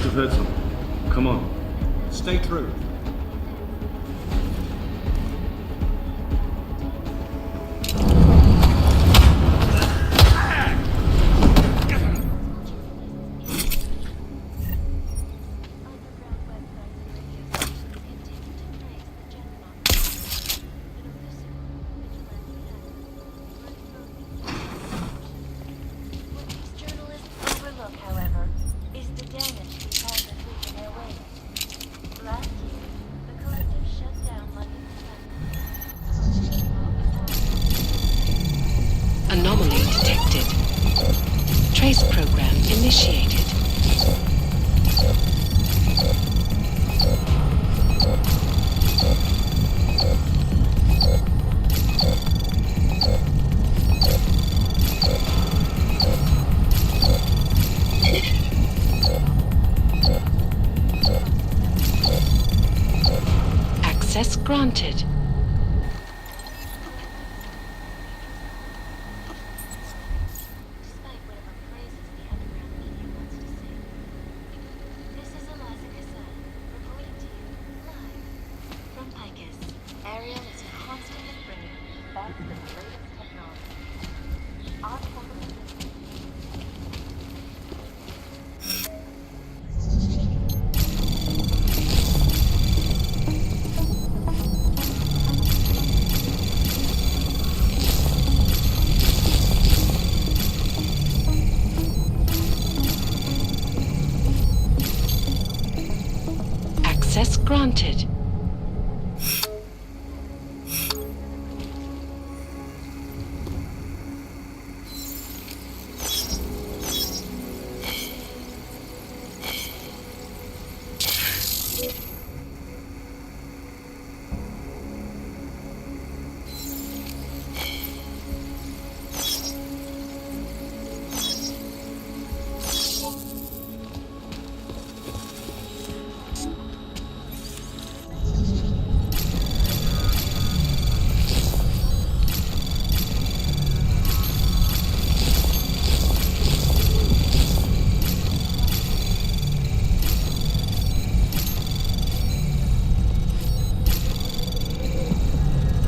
have heard something. Come on. Stay true. Anomaly detected. Trace program initiated. Access granted. Access granted.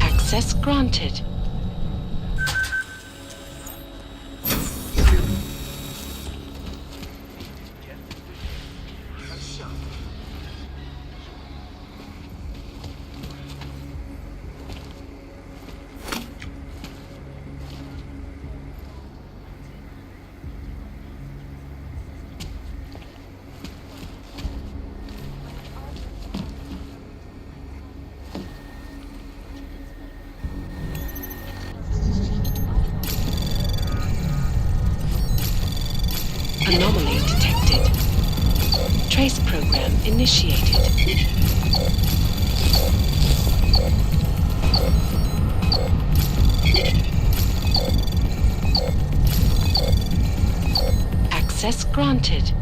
Access granted. Anomaly detected. Trace program initiated. Access granted.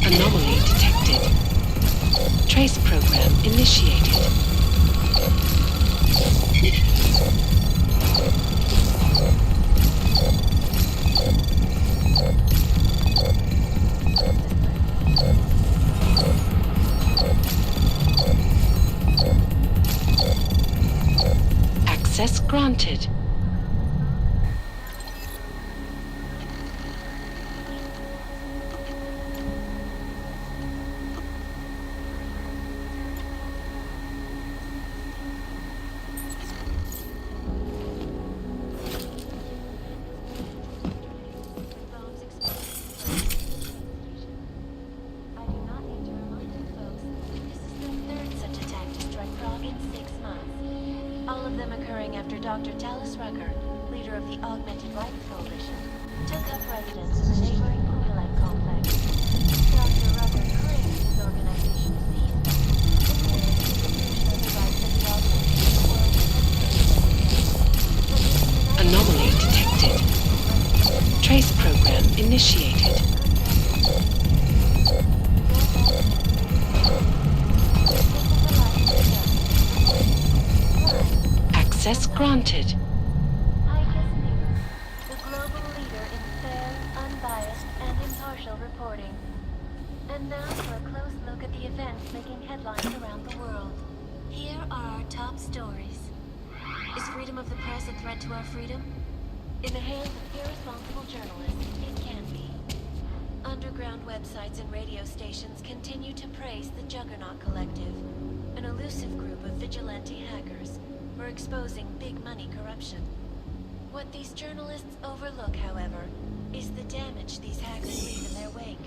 Anomaly detected. Trace program initiated. Access granted. All of them occurring after Dr. Dallas Rucker, leader of the Augmented Life Coalition, took up residence in the neighboring Unilite complex. Dr. Rucker claimed his organization seized Anomaly detected. Trace program initiated. granted. Icus News, the global leader in fair, unbiased, and impartial reporting. And now for a close look at the events making headlines around the world. Here are our top stories. Is freedom of the press a threat to our freedom? In the hands of irresponsible journalists, it can be. Underground websites and radio stations continue to praise the Juggernaut Collective, an elusive group of vigilante hackers for exposing big money corruption. What these journalists overlook, however, is the damage these hackers leave in their wake.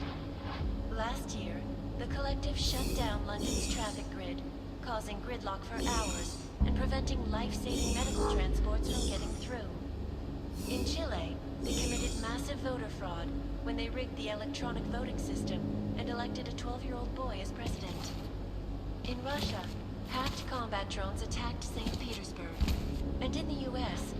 Last year, the collective shut down London's traffic grid, causing gridlock for hours and preventing life-saving medical transports from getting through. In Chile, they committed massive voter fraud when they rigged the electronic voting system and elected a 12-year-old boy as president. In Russia, hacked combat drones attacked St. Petersburg. And in the US,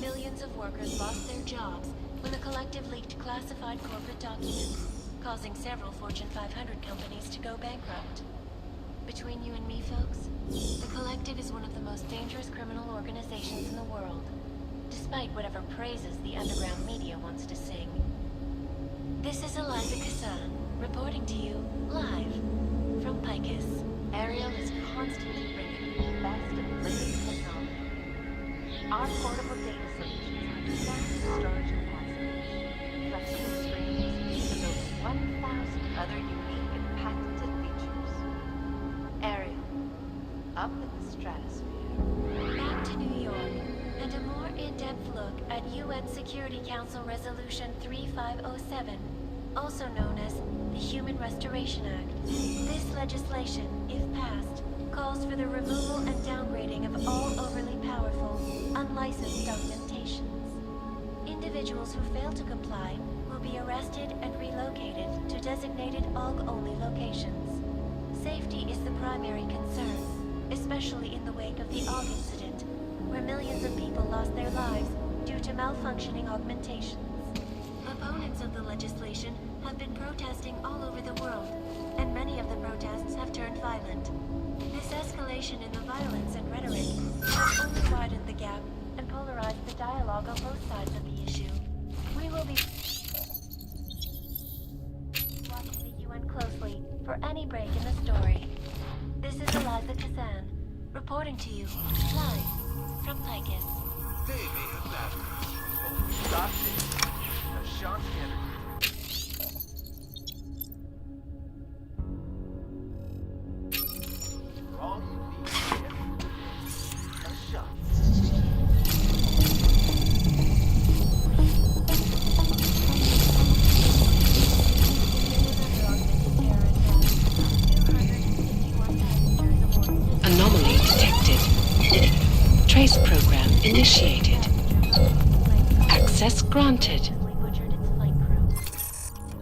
millions of workers lost their jobs when the collective leaked classified corporate documents, causing several Fortune 500 companies to go bankrupt. Between you and me, folks, the collective is one of the most dangerous criminal organizations in the world, despite whatever praises the underground media wants to sing. This is Eliza Cassan, reporting to you live from Picus. Ariel is constantly bringing the best of living technology. Our portable data solutions have massive storage capacity, flexible screens, and over 1,000 other unique and patented features. Ariel, up in the stratosphere. Back to New York, and a more in-depth look at UN Security Council Resolution 3507, also known as the Human Restoration Act. This legislation, if passed, calls for the removal and downgrading of all overly powerful, unlicensed augmentations. Individuals who fail to comply will be arrested and relocated to designated AUG-only locations. Safety is the primary concern, especially in the wake of the AUG incident, where millions of people lost their lives due to malfunctioning augmentations. Opponents of the legislation have been protesting all over the world, and many of the protests have turned violent. This escalation in the violence and rhetoric has only widened the gap and polarized the dialogue on both sides of the issue. We will be watching the UN closely for any break in the story. This is Eliza Cassan, reporting to you live from Picus. They may have batteries, but when we stop this, a shot together. For all you need, a shot. Anomaly detected. Trace program initiated. Access granted. Butchered its flight crew.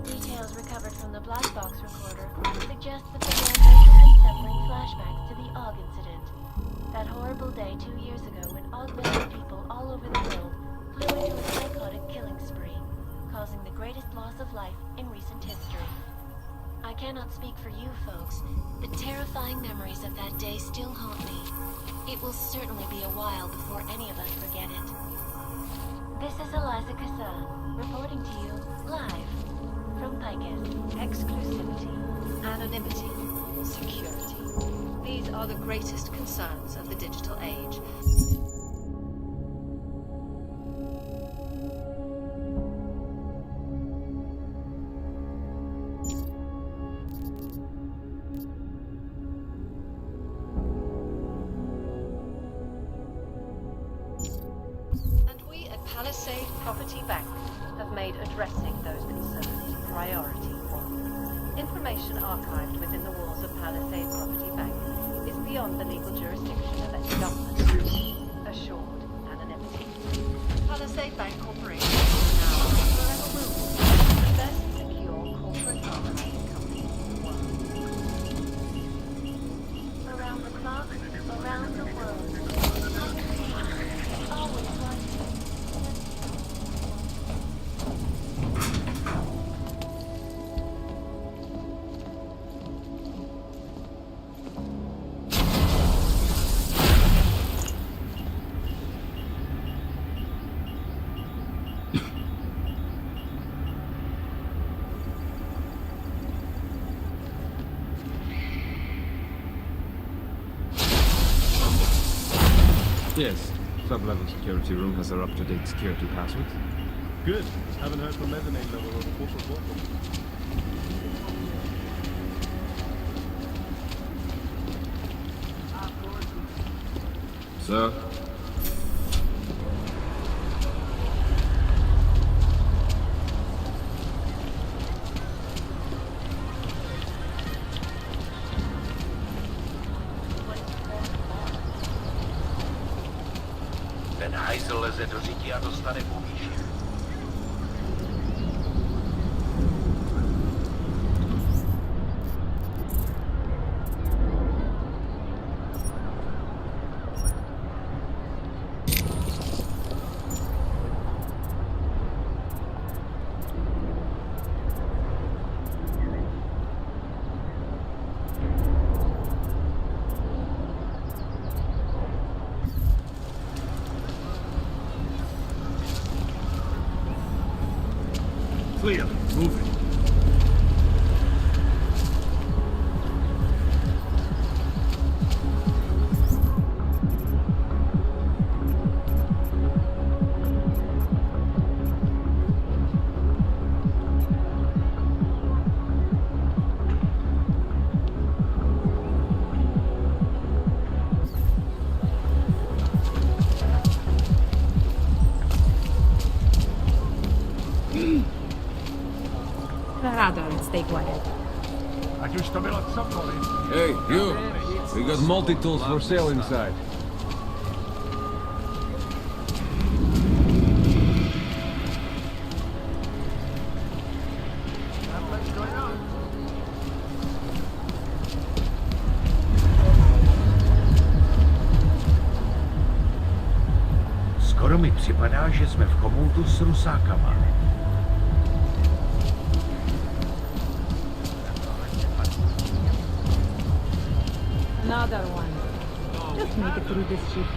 Details recovered from the black box recorder suggest that the man might have been suffering flashbacks to the AUG incident. That horrible day 2 years ago when augmented people all over the world flew into a psychotic killing spree, causing the greatest loss of life in recent history. I cannot speak for you folks, but terrifying memories of that day still haunt me. It will certainly be a while before any of us forget it. This is Eliza Cassan, reporting to you live from Picus. Exclusivity, anonymity, security. These are the greatest concerns of the digital age. Palisade Property Bank have made addressing those concerns priority one. Information archived within the walls of Palisade Property Bank is beyond the legal jurisdiction of any government. Assured anonymity. Palisade Bank Corporation is now and forever will be the best secure corporate archiving company in the world. Around the clock, around the world. Always watching. Yes. Sub-level security room has our up-to-date security passwords. Good. Haven't heard from mezzanine level or the portal portal. Sir? Ten hajzl leze do řití a dostane povýši. Clear. Moving. Radar, stay quiet. Ať už to bylo cokoliv. Hey, you! We got multi-tools for sale inside. Skoro mi připadá, že jsme v chomoutu s rusákama. Another one. Just make it through this shift.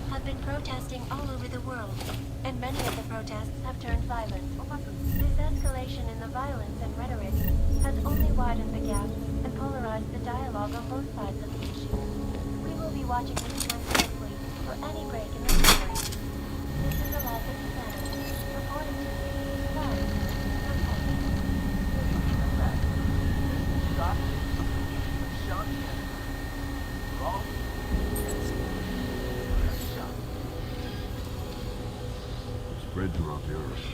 Have been protesting all over the world, and many of the protests have turned violent. This escalation in the violence and rhetoric has only widened the gap and polarized the dialogue on both sides of the issue. We will be watching this one closely for any break in the story. This is Eliza Cassandra, reporting to you live from Spread throughout the earth.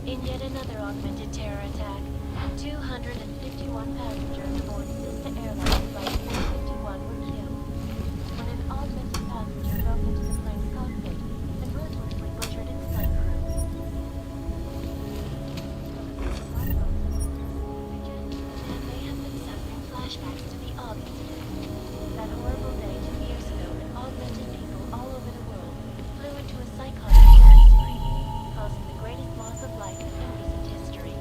In yet another augmented terror attack, 251 passengers aboard Sister Airlines Flight 451 were killed when an augmented passenger broke into the plane's cockpit and ruthlessly butchered its flight crew. And may have been suffering flashbacks to the Aug incident. That horrible day 2 years ago when augmented people all over the world flew into a psychotic trajectory, causing the greatest loss of life in recent history.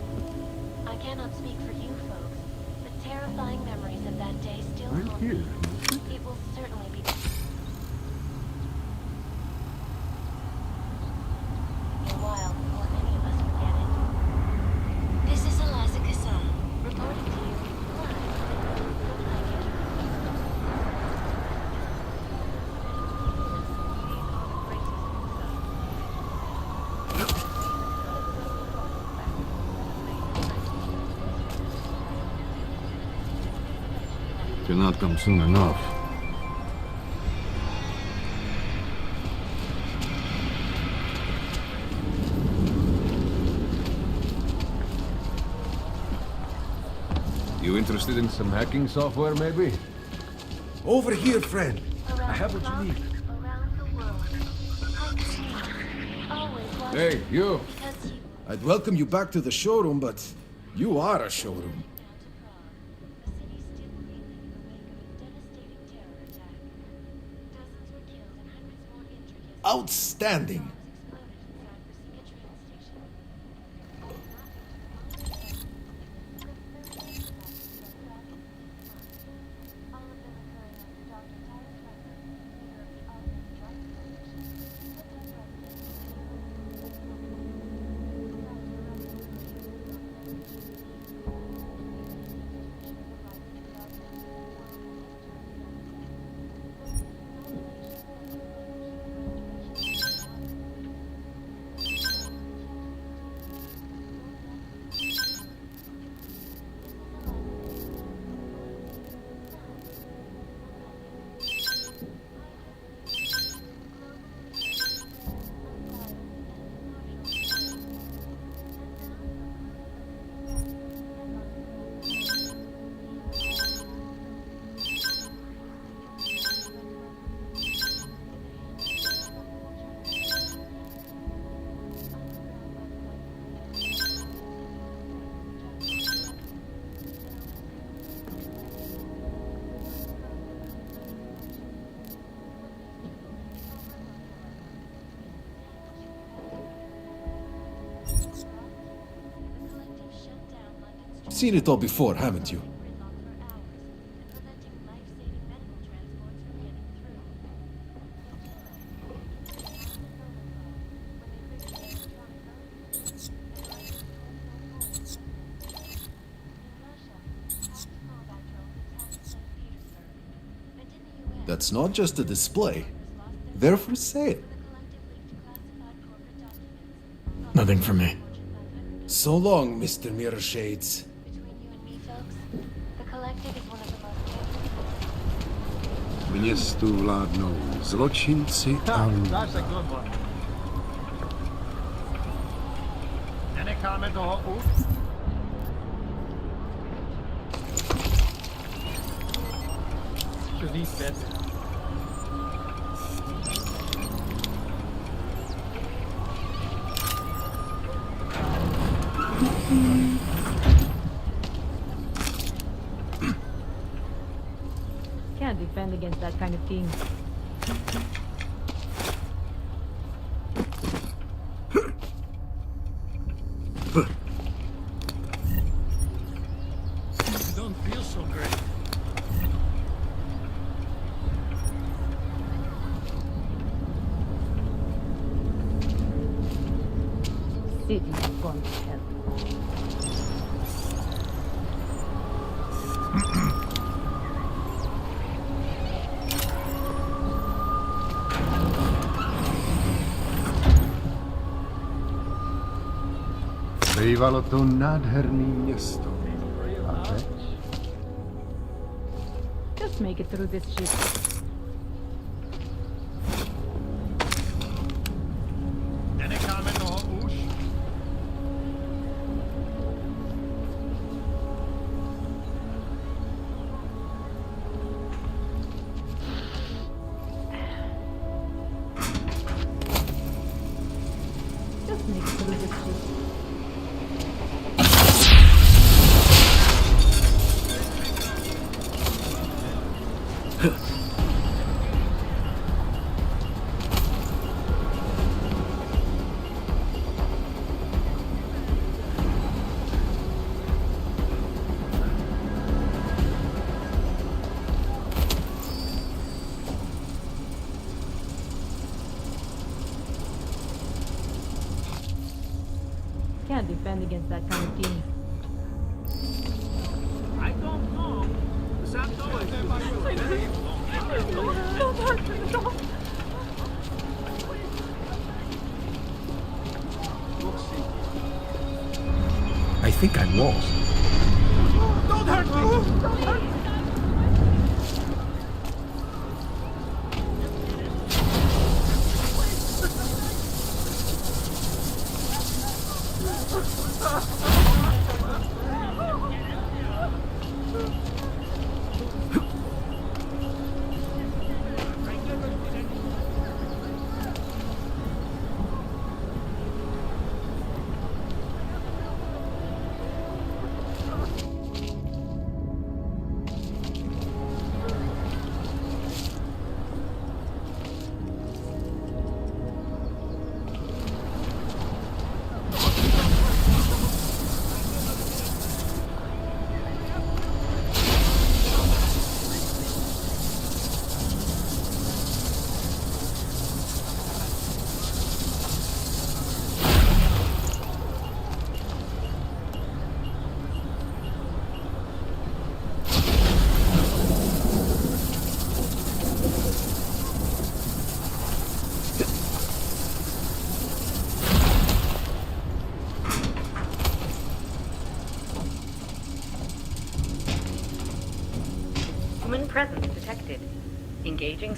I cannot speak for you folks, but terrifying memories of that day still haunt me. It will certainly be a while before any of us forget it. This is Eliza Cassan, reporting to you live from Highgate. Cannot come soon enough. You interested in some hacking software, maybe? Over here, friend. I have what you need. Around the world. Like me. Always watching. Hey, you! Because you I'd welcome you back to the showroom, but you are a showroom. The city's still reeling in the wake of a devastating terror attack. Dozens were killed and hundreds more injured yesterday. Outstanding. Exploded inside Rosita train station. All of them occurring after Dr. Talos Rucker, leader of the Augmented Life Coalition, took up residence in Seen it all before, haven't you? That's not just a display. They're for sale. Nothing for me. So long, Mr. Mirror Shades. Between you and me, folks, the collective is one of the most Městu vládnou zločinci a That's a good one. Nenecháme toho už? Because he's dead. Can't defend against that kind of thing. I don't feel so great. City's gone to hell. Bývalo to nádherný město. A teď? Just make it through this shit. Nenecháme toho už? Just make it through this shit. Can't defend against that kind of thing. I don't know. I think I'm lost. Don't hurt me! Don't hurt me! Human presence detected. Engaging.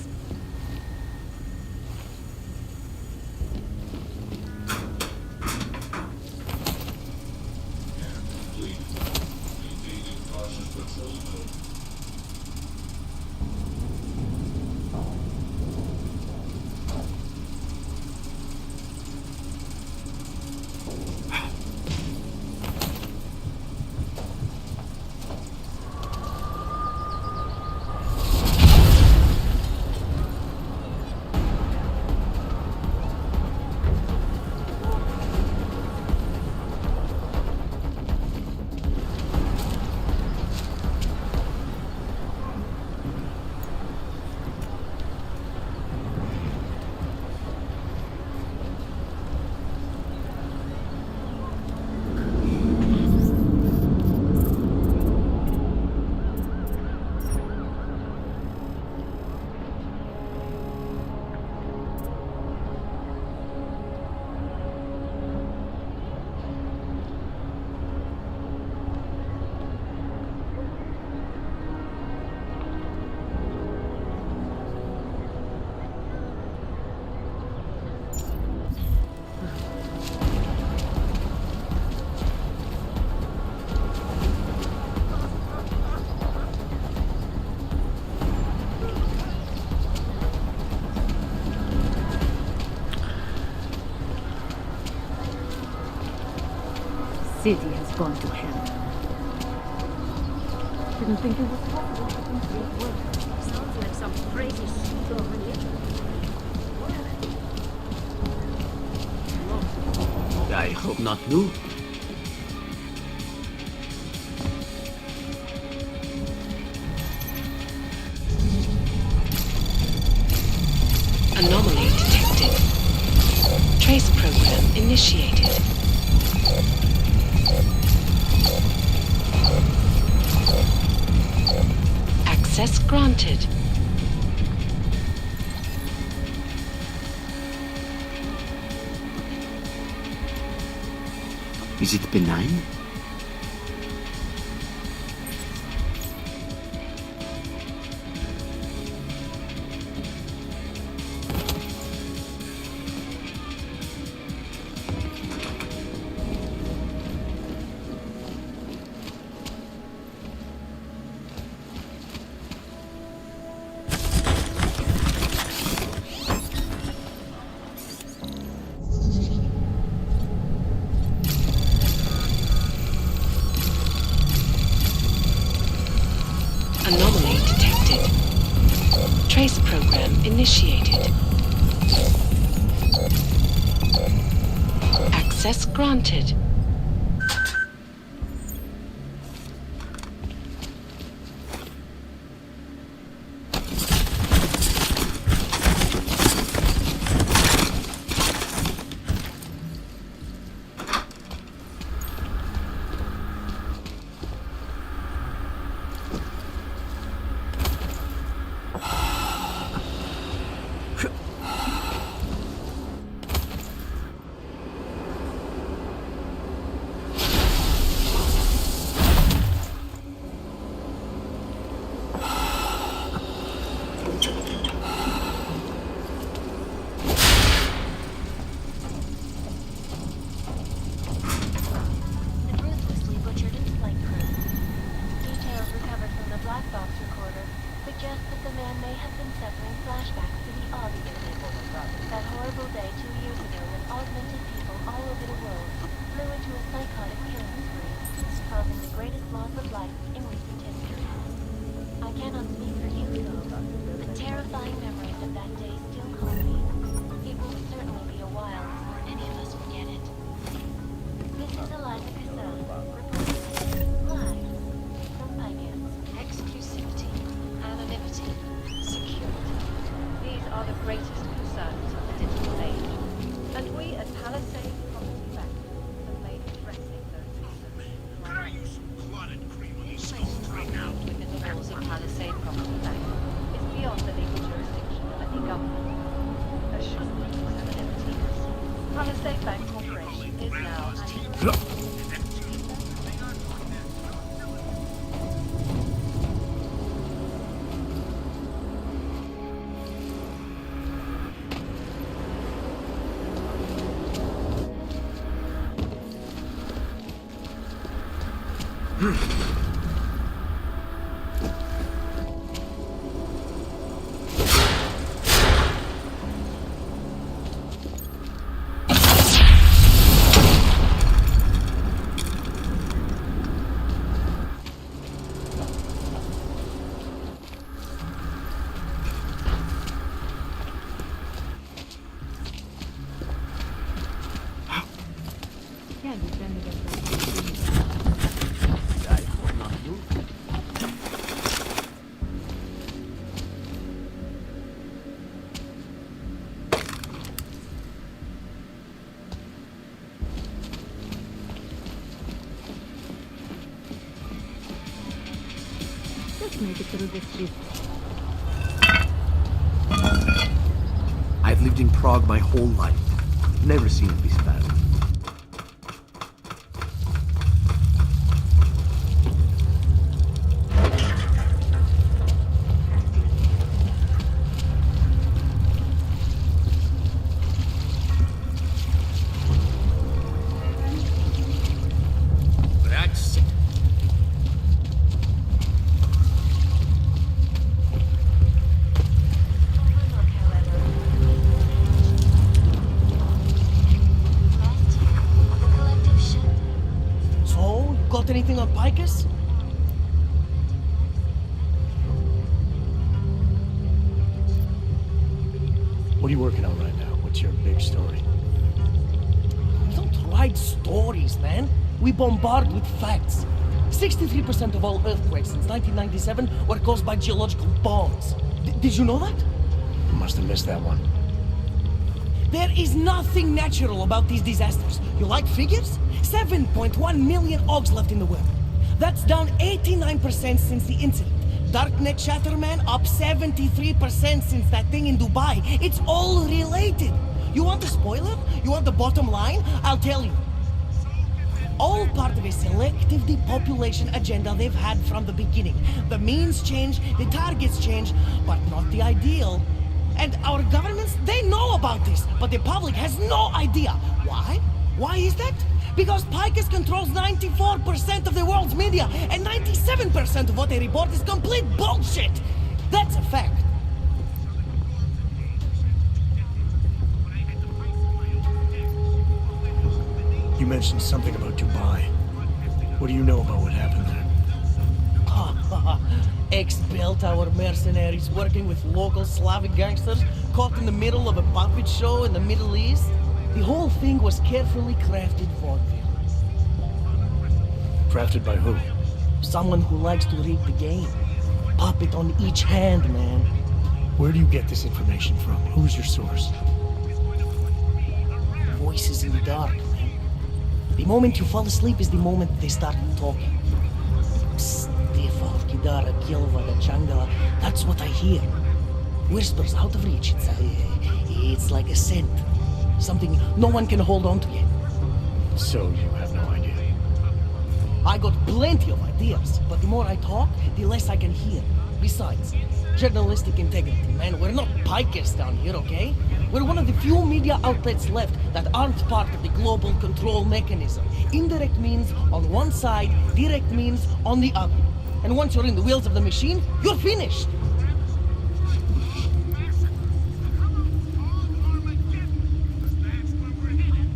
City has gone to hell. Didn't think it was possible for them to work. Sounds like some crazy story. I hope not, no. Anomaly detected. Trace program initiated. Access granted. Is it benign? Anomaly detected. Trace program initiated. Access granted. The ruthlessly butchered its flight crew. Details recovered from the black box recorder suggest that the man may have been suffering flashbacks to the August people. That horrible day 2 years ago when augmented people all over the world flew into a psychotic killing spree, causing the greatest loss of life in recent history. I cannot speak for you, though, but terrifying memories of that day still haunt me. It will certainly be a while before any of us forget it. This is Eliza Cassell, reporting live from Pioneers. Exclusivity, anonymity, security. These are the greatest concerns of the digital age. And we at Palisade Property Bank have made addressing those concerns. Information archived within the walls of Palisade Property Bank is beyond the legal jurisdiction of any government. Assuredly, anonymity is. Palisade Bank Corporation is now an Can't defend against that. I hope not you. Let's make it through this trip. I've lived in Prague my whole life. Never seen it this bad. That's Overlook, however. Last year, the collective shut. So, you got anything on Picus? What are you working on right now? What's your big story? We don't write stories, man. We bombard with facts. 63% of all earthquakes since 1997 were caused by geological bombs. Did you know that? Must have missed that one. There is nothing natural about these disasters. You like figures? 7.1 million ogs left in the world. That's down 89% since the incident. Darknet Chatterman up 73% since that thing in Dubai. It's all related. You want the spoiler? You want the bottom line? I'll tell you. All part of a selective depopulation agenda they've had from the beginning. The means change, the targets change, but not the ideal. And our governments, they know about this, but the public has no idea. Why? Why is that? Because Picus controls 94% of the world's media, and 97% of what they report is complete bullshit. That's a fact. You mentioned something about Dubai. What do you know about what happened there? Ex-bell tower mercenaries working with local Slavic gangsters caught in the middle of a puppet show in the Middle East. The whole thing was carefully crafted vaudeville. Crafted by who? Someone who likes to rig the game. Puppet on each hand, man. Where do you get this information from? Who's your source? Voices in the dark, man. The moment you fall asleep is the moment they start talking. That's what I hear. Whispers out of reach. It's like a scent. Something no one can hold on to yet. So you have no idea? I got plenty of ideas, but the more I talk, the less I can hear. Besides, journalistic integrity, man. We're not Picus down here, okay? We're one of the few media outlets left that aren't part of the global control mechanism. Indirect means on one side, direct means on the other. And once you're in the wheels of the machine, you're finished.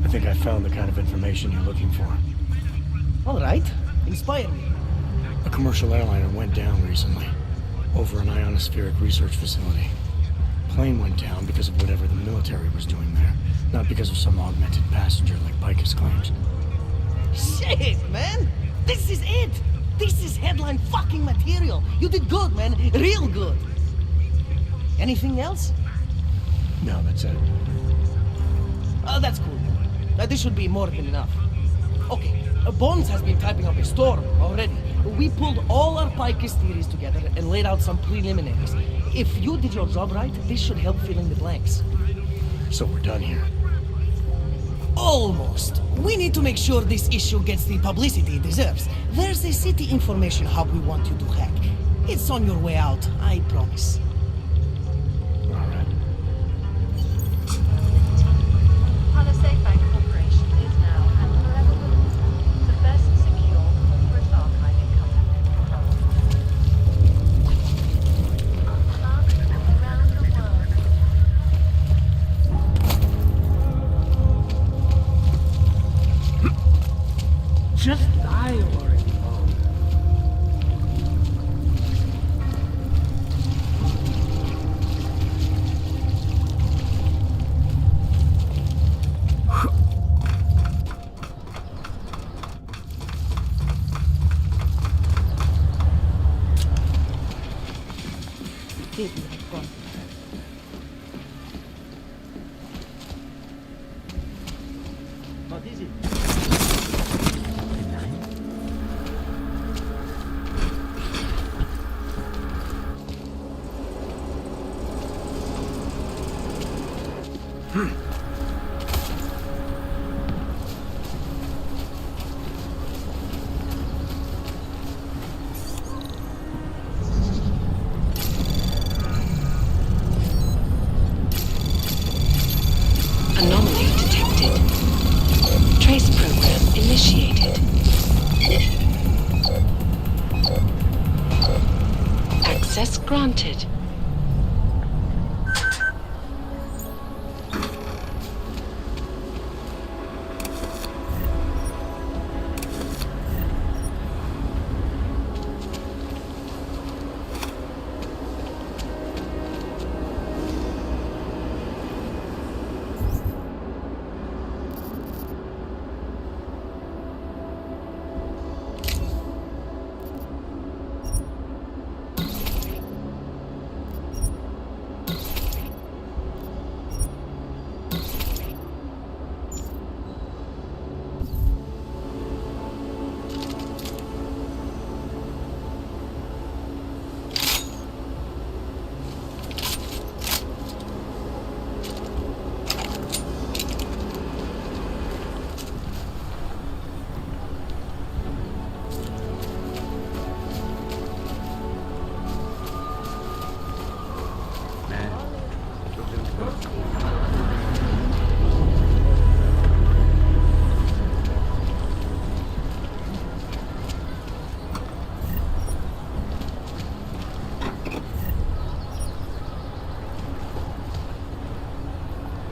I think I found the kind of information you're looking for. All right, inspire me. A commercial airliner went down recently, over an ionospheric research facility. Plane went down because of whatever the military was doing there, not because of some augmented passenger like Picus claims. Shit, man! This is it! This is headline fucking material! You did good, man. Real good. Anything else? No, that's it. That's cool. This should be more than enough. Okay, Bones has been typing up a storm already. We pulled all our Picus theories together and laid out some preliminaries. If you did your job right, this should help fill in the blanks. So we're done here. Almost. We need to make sure this issue gets the publicity it deserves. There's a city information hub we want you to hack. It's on your way out, I promise. All right. Palisade Bank Corporation is now, and forever will be, the best secure corporate archive in ceann-feadhna gone. What is it? Anomaly detected. Trace program initiated. Access granted.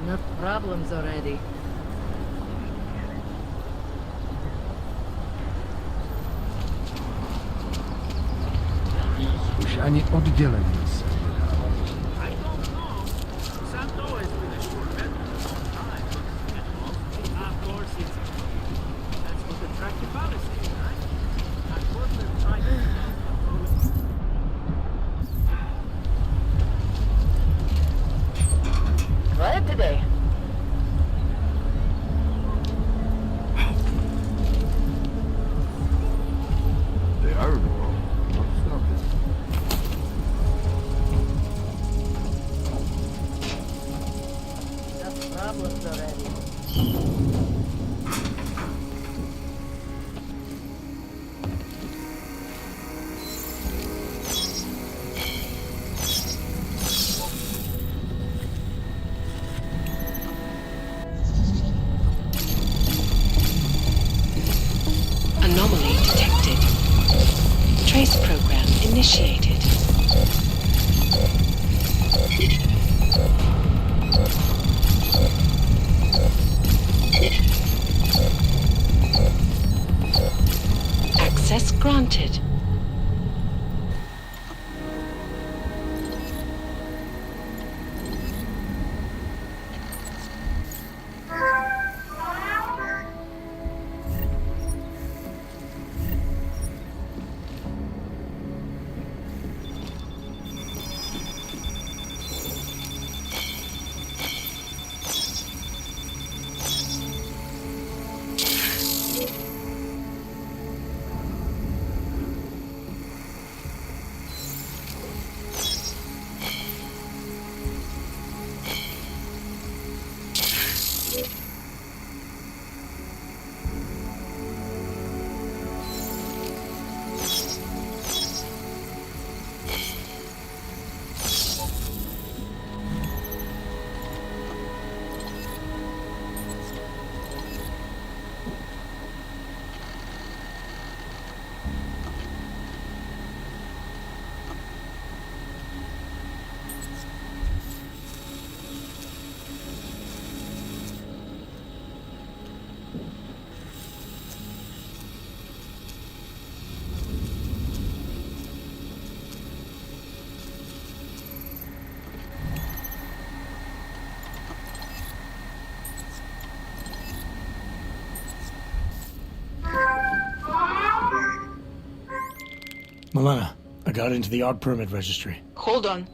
Enough problems already. Už ani oddělení se nedá. I don't know. Santo has been a sure bet for some time. Of course, that's what the tractor policy is, right? Of course, they're trying to... Quiet today. They are in the world. Not stop it. Enough problems already. Anomaly detected. Trace program initiated. Access granted. Milena, I got into the odd permit registry. Hold on.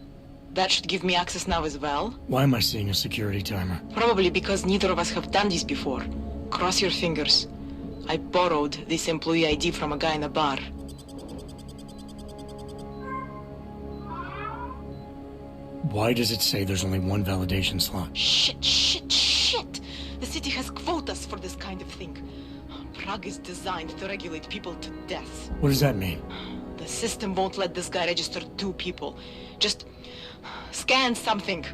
That should give me access now as well. Why am I seeing a security timer? Probably because neither of us have done this before. Cross your fingers. I borrowed this employee ID from a guy in a bar. Why does it say there's only one validation slot? Shit! The city has quotas for this kind of thing. Prague is designed to regulate people to death. What does that mean? The system won't let this guy register 2 people. Just scan something.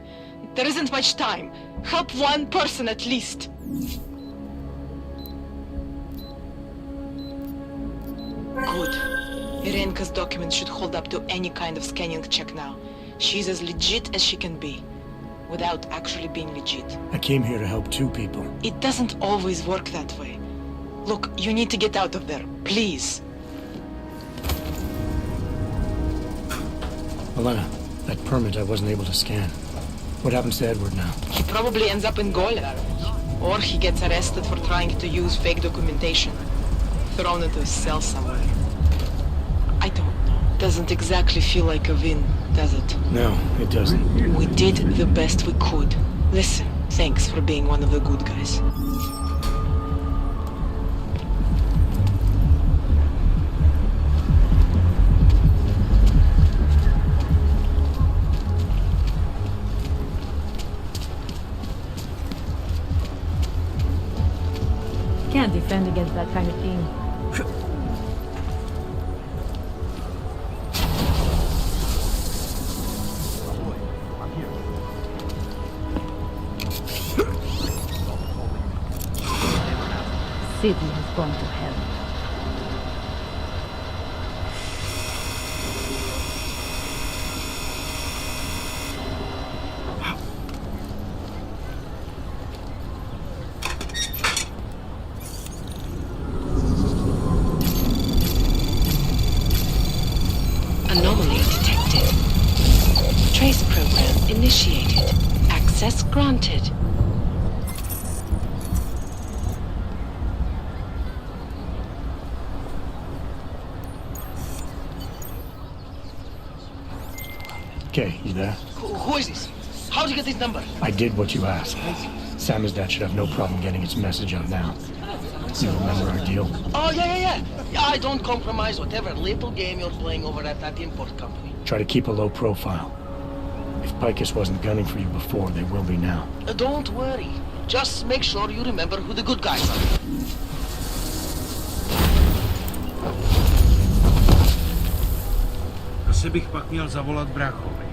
There isn't much time. Help one person at least. Good. Irenka's documents should hold up to any kind of scanning check now. She's as legit as she can be, without actually being legit. I came here to help 2 people. It doesn't always work that way. Look, you need to get out of there, please. Elena, that permit I wasn't able to scan. What happens to Edward now? He probably ends up in Gola. Or he gets arrested for trying to use fake documentation. Thrown into a cell somewhere. I don't know. Doesn't exactly feel like a win, does it? No, it doesn't. We did the best we could. Listen, thanks for being one of the good guys. Can't defend against that kind of thing. City has gone to hell. Anomaly detected. Trace program initiated. Access granted. Okay, you there? Who is this? How'd you get this number? I did what you asked. Ceann-feadhna should have no problem getting its message out now. You remember our deal? Oh, yeah. I don't compromise whatever little game you're playing over at that import company. Try to keep a low profile. If Picus wasn't gunning for you before, they will be now. Don't worry. Just make sure you remember who the good guys are. Asi bych pak měl zavolat bráchovi.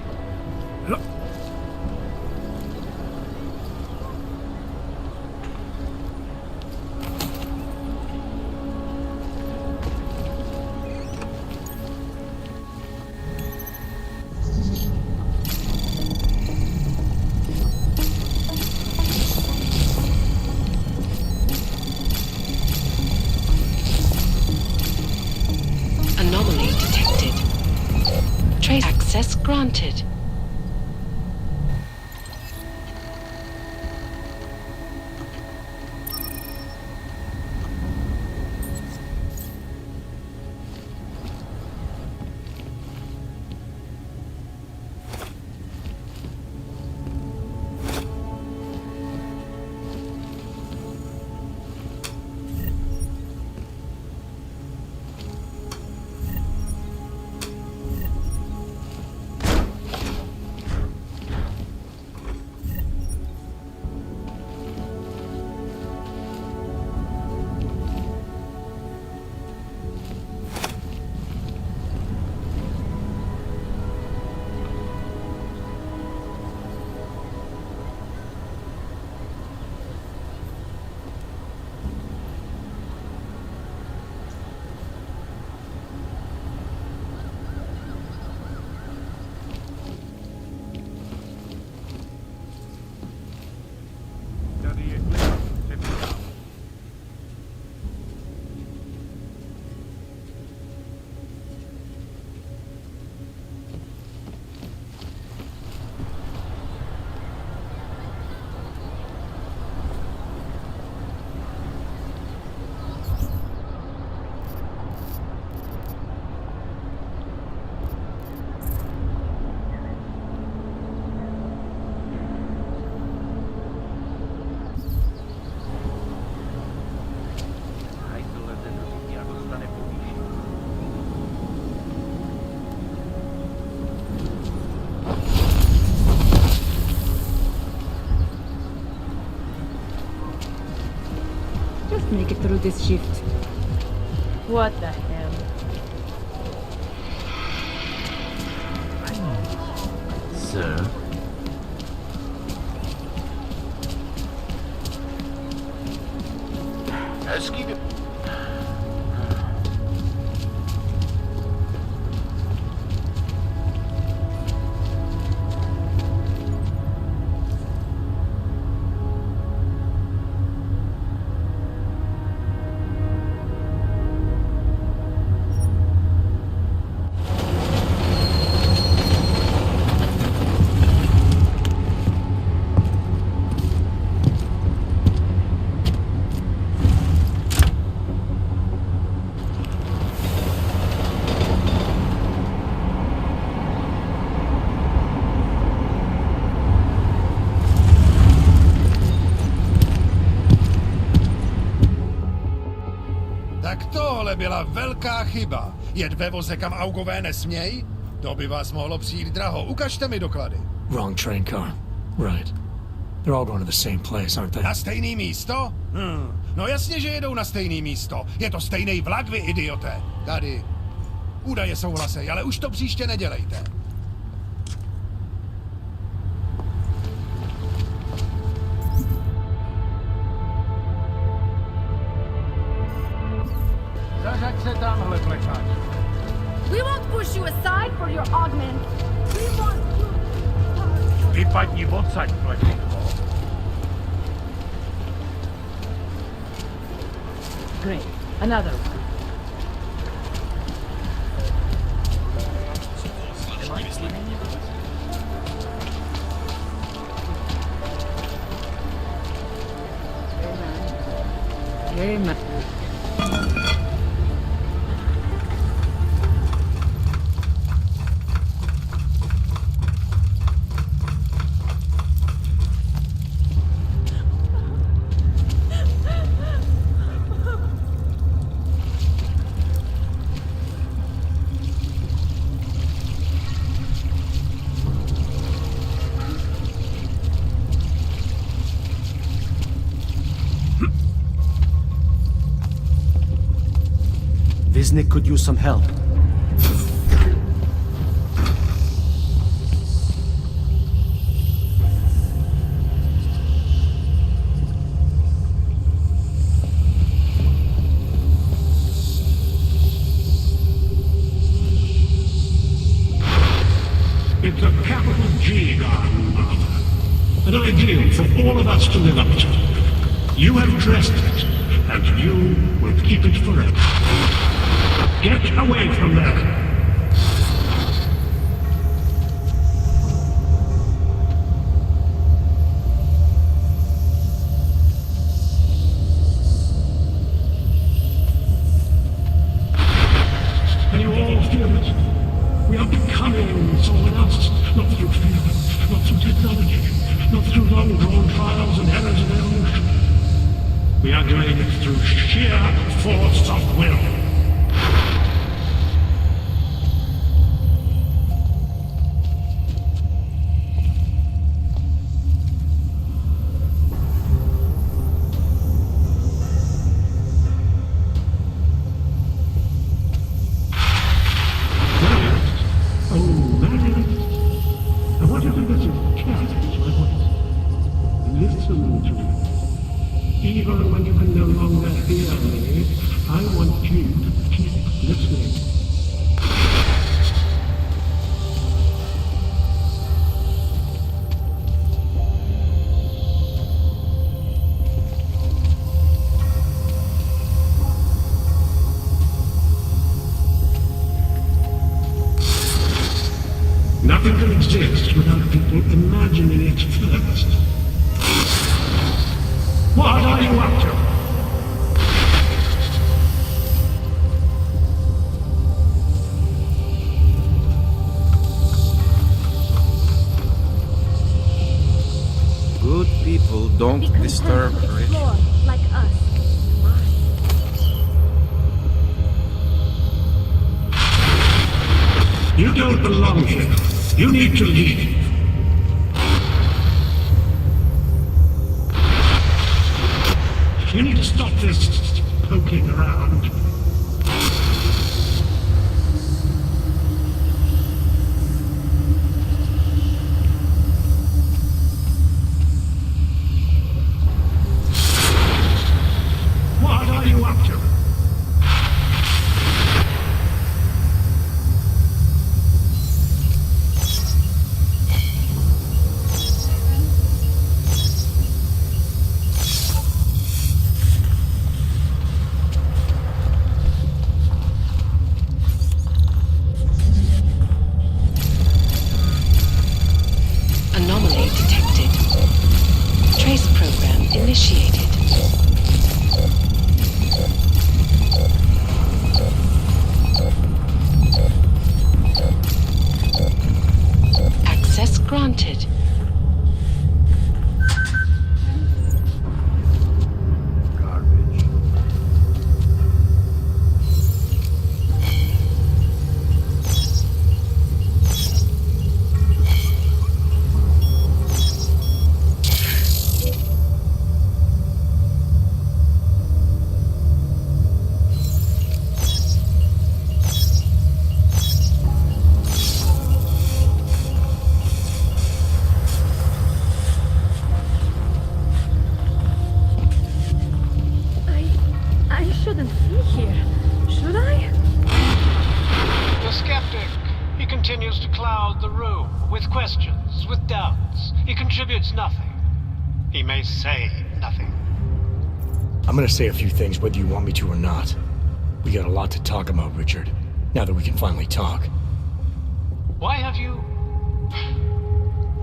Anomaly detected. Trace access granted. it through this shift. What the hell? Sir? Hezký Tak tohle byla velká chyba. Jet ve voze, kam augové nesmějí? To by vás mohlo přijít draho. Ukažte mi doklady. Wrong train car. Right. They're all going to the same place, aren't they? Na stejný místo? No jasně, že jedou na stejný místo. Je to stejný vlak, vy idioté. Tady. Údaje souhlasej, ale už to příště nedělejte. Zařaď se tamhle, plekáč. We won't push you aside for your augment. We want you. Vypadni odsaď, plekáčko. Great. Another one. Amen. Viznik could use some help. It's a capital G garden, Martha. An ideal for all of us to live up to. You have dressed it, and you will keep it forever. Get away from there! Can you all feel it? We are becoming someone else, not through fear, not through technology, not through long-drawn trials and errors of evolution. We are doing it through sheer force of will. Listen to me. Even when you can no longer hear me, I want you to keep listening. Nothing can exist without people imagining it first. What are you up to? Good people don't disturb rich. Like us. You don't belong here. You need to leave. You need to stop this poking around. What are you up to? Anomaly detected. Trace program initiated. Access granted. I shouldn't be here, should I? The skeptic. He continues to cloud the room with questions, with doubts. He contributes nothing. He may say nothing. I'm gonna say a few things whether you want me to or not. We got a lot to talk about, Richard. Now that we can finally talk. Why have you...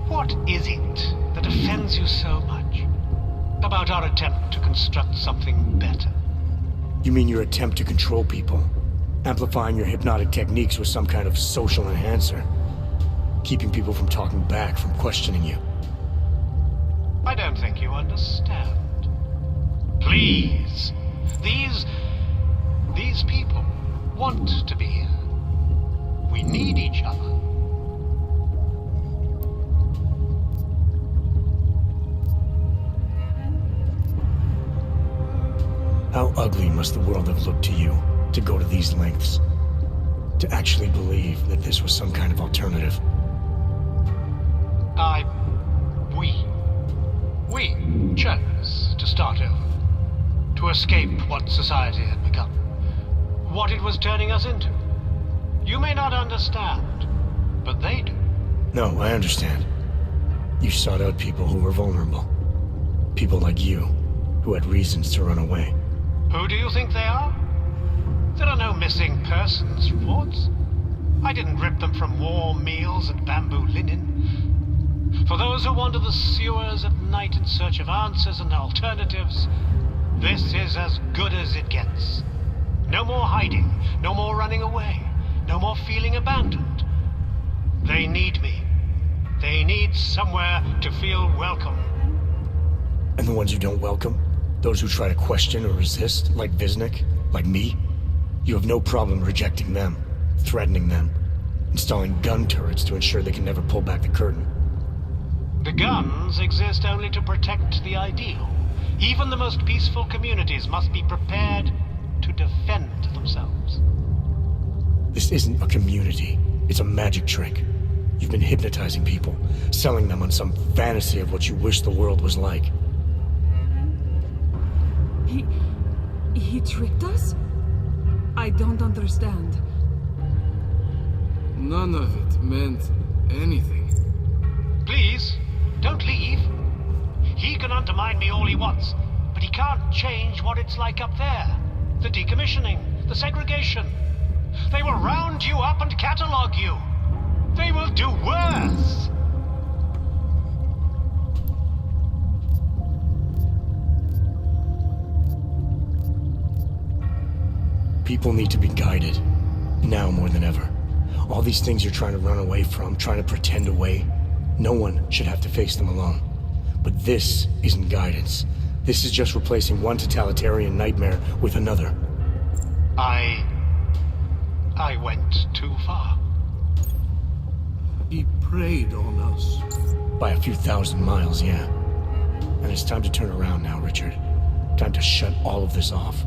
What is it that offends you so much about our attempt to construct something better? You mean your attempt to control people? Amplifying your hypnotic techniques with some kind of social enhancer? Keeping people from talking back, from questioning you? I don't think you understand. Please. These people want to be here. We need each other. How ugly must the world have looked to you to go to these lengths? To actually believe that this was some kind of alternative? We chose to start over. To escape what society had become. What it was turning us into. You may not understand, but they do. No, I understand. You sought out people who were vulnerable. People like you, who had reasons to run away. Who do you think they are? There are no missing persons reports. I didn't rip them from warm meals and bamboo linen. For those who wander the sewers at night in search of answers and alternatives, this is as good as it gets. No more hiding, no more running away, no more feeling abandoned. They need me. They need somewhere to feel welcome. And the ones you don't welcome? Those who try to question or resist, like Visnik, like me? You have no problem rejecting them, threatening them, installing gun turrets to ensure they can never pull back the curtain. The guns exist only to protect the ideal. Even the most peaceful communities must be prepared to defend themselves. This isn't a community. It's a magic trick. You've been hypnotizing people, selling them on some fantasy of what you wish the world was like. He tricked us? I don't understand. None of it meant anything. Please, don't leave. He can undermine me all he wants, but he can't change what it's like up there. The decommissioning, the segregation. They will round you up and catalog you. They will do worse. People need to be guided. Now more than ever. All these things you're trying to run away from, trying to pretend away. No one should have to face them alone. But this isn't guidance. This is just replacing one totalitarian nightmare with another. I went too far. He preyed on us. By a few thousand miles, yeah. And it's time to turn around now, Richard. Time to shut all of this off.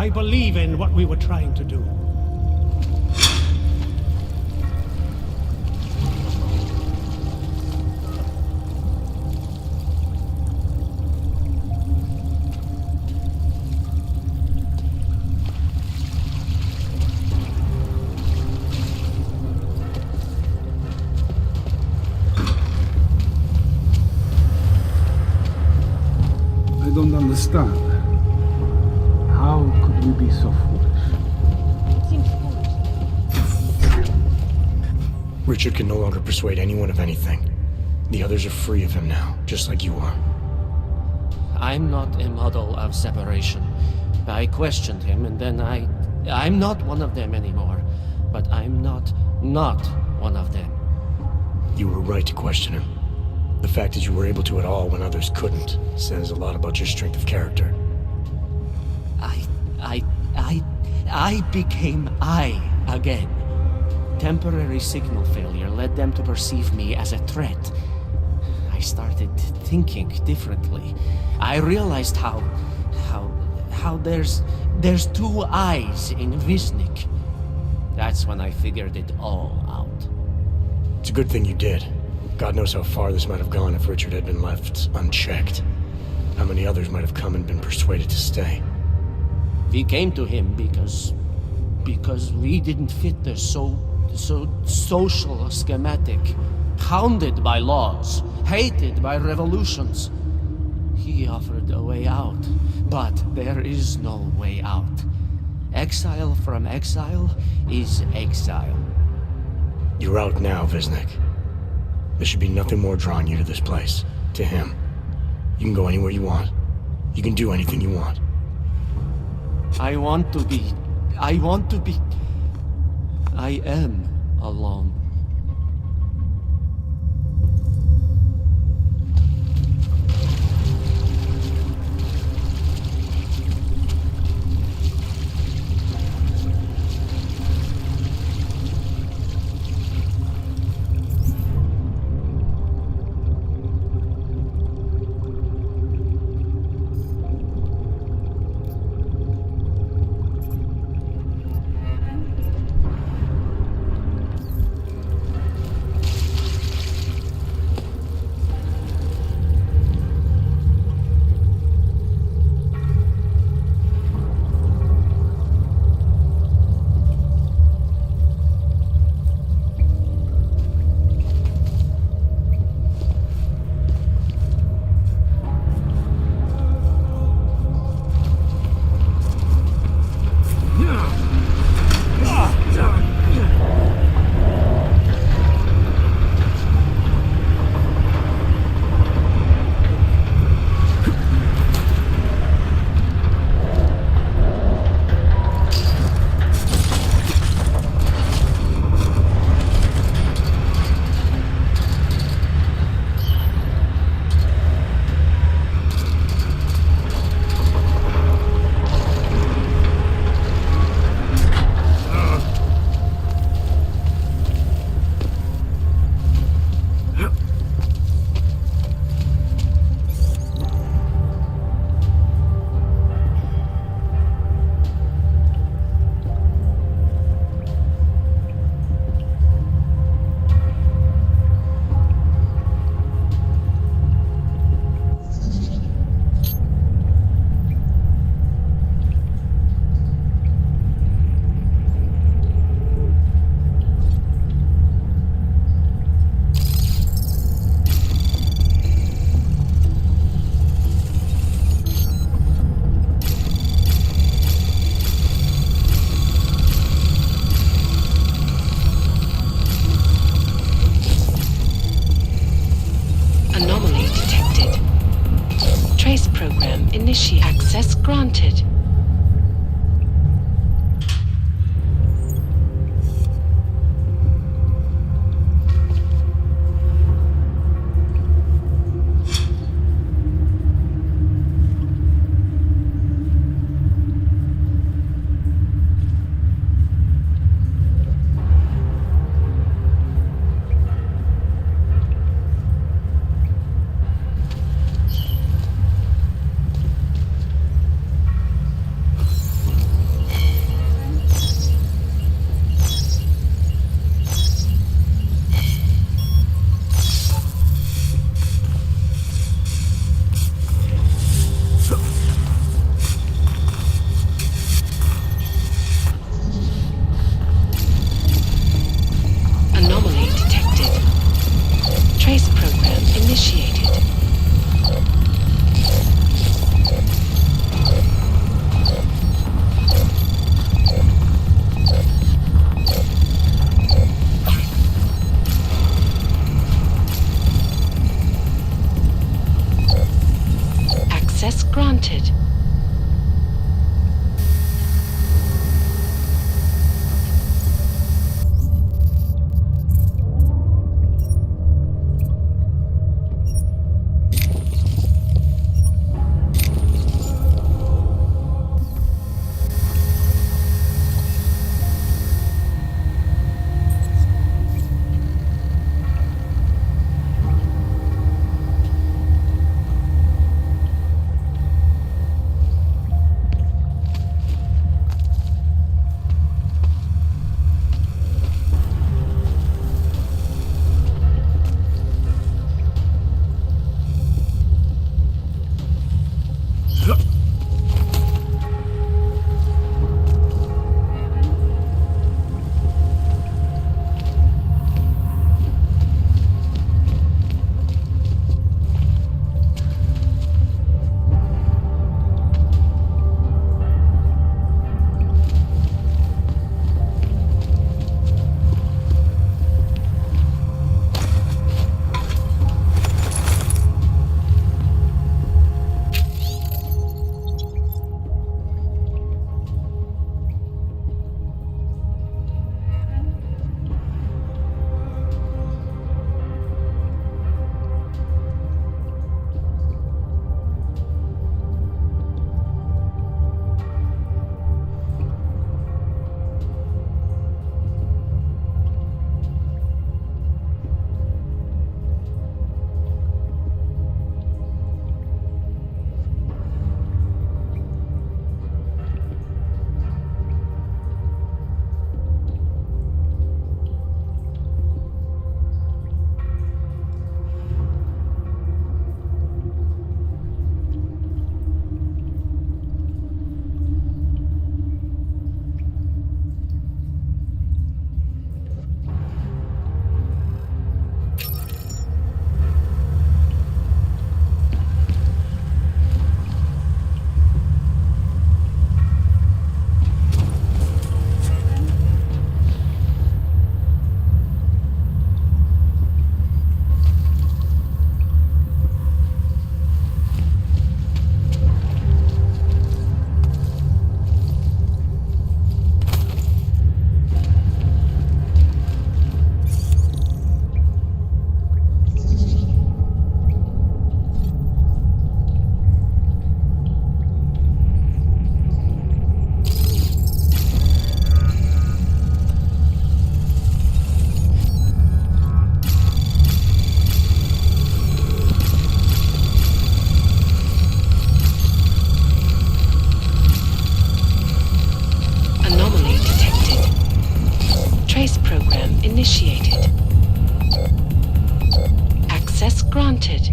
I believe in what we were trying to do. I don't understand. How could we be so foolish? It seems foolish. Richard can no longer persuade anyone of anything. The others are free of him now, just like you are. I'm not a model of separation. I questioned him, and then I'm not one of them anymore. But I'm not one of them. You were right to question him. The fact that you were able to at all when others couldn't says a lot about your strength of character. I became I again. Temporary signal failure led them to perceive me as a threat. I started thinking differently. I realized how there's two eyes in Wisnik. That's when I figured it all out. It's a good thing you did. God knows how far this might have gone if Richard had been left unchecked. How many others might have come and been persuaded to stay. We came to him because we didn't fit the so social schematic, hounded by laws, hated by revolutions. He offered a way out, but there is no way out. Exile from exile is exile. You're out now, Wisnik. There should be nothing more drawing you to this place, to him. You can go anywhere you want. You can do anything you want. I am alone. Anomaly detected. Trace program initiate. Access granted. Access granted. Initiated. Access granted.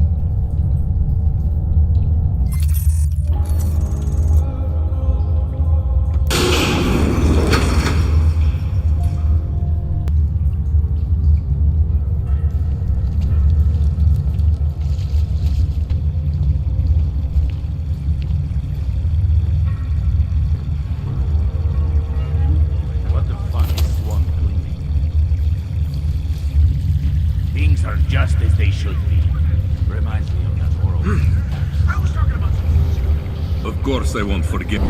What the fuck is Swan doing? Things are just as they should be. Reminds me of that horrible. I was talking about Of course I won't forgive.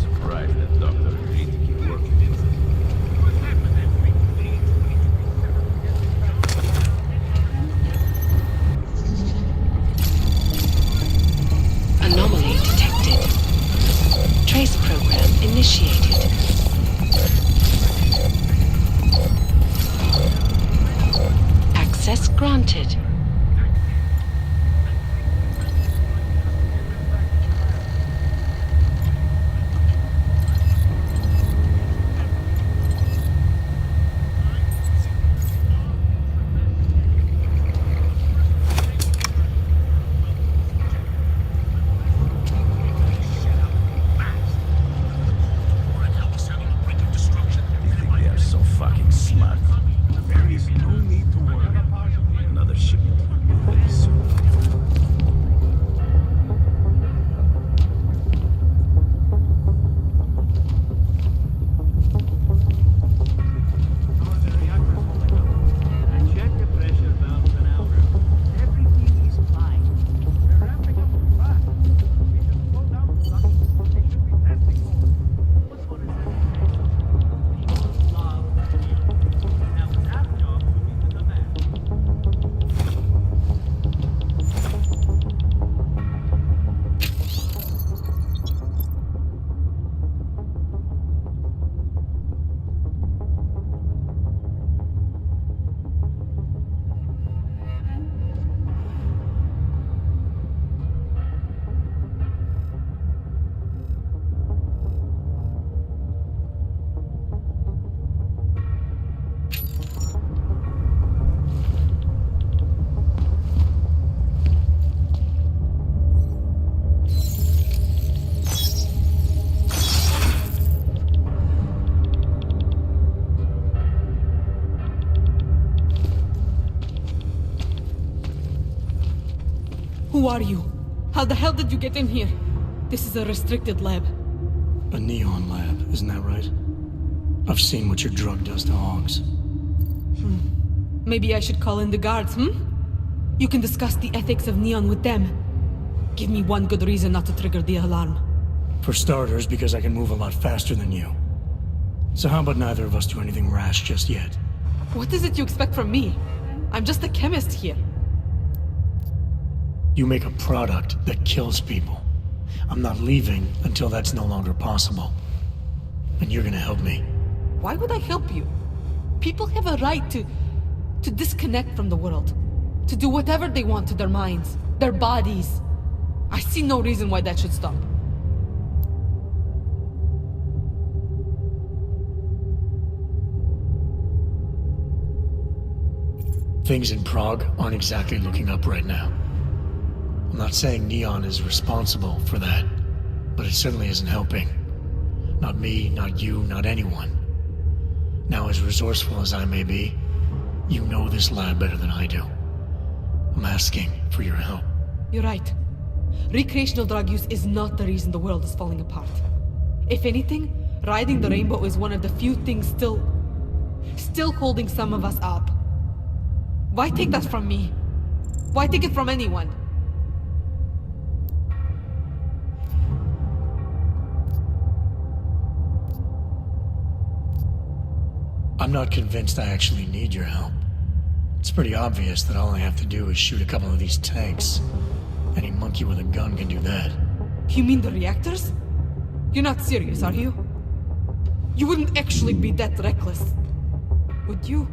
Surprised that Dr. agreed to keep working. Anomaly detected. Trace program initiated. Access granted. are you? How the hell did you get in here? This is a restricted lab. A neon lab, isn't that right? I've seen what your drug does to hogs. Maybe I should call in the guards, You can discuss the ethics of neon with them. Give me one good reason not to trigger the alarm. For starters, because I can move a lot faster than you. So how about neither of us do anything rash just yet? What is it you expect from me? I'm just a chemist here. You make a product that kills people. I'm not leaving until that's no longer possible. And you're gonna help me. Why would I help you? People have a right to disconnect from the world. To do whatever they want to their minds, their bodies. I see no reason why that should stop. Things in Prague aren't exactly looking up right now. I'm not saying Neon is responsible for that, but it certainly isn't helping. Not me, not you, not anyone. Now, as resourceful as I may be, you know this lab better than I do. I'm asking for your help. You're right. Recreational drug use is not the reason the world is falling apart. If anything, riding the rainbow is one of the few things still holding some of us up. Why take that from me? Why take it from anyone? I'm not convinced I actually need your help. It's pretty obvious that all I have to do is shoot a couple of these tanks. Any monkey with a gun can do that. You mean the reactors? You're not serious, are you? You wouldn't actually be that reckless, would you?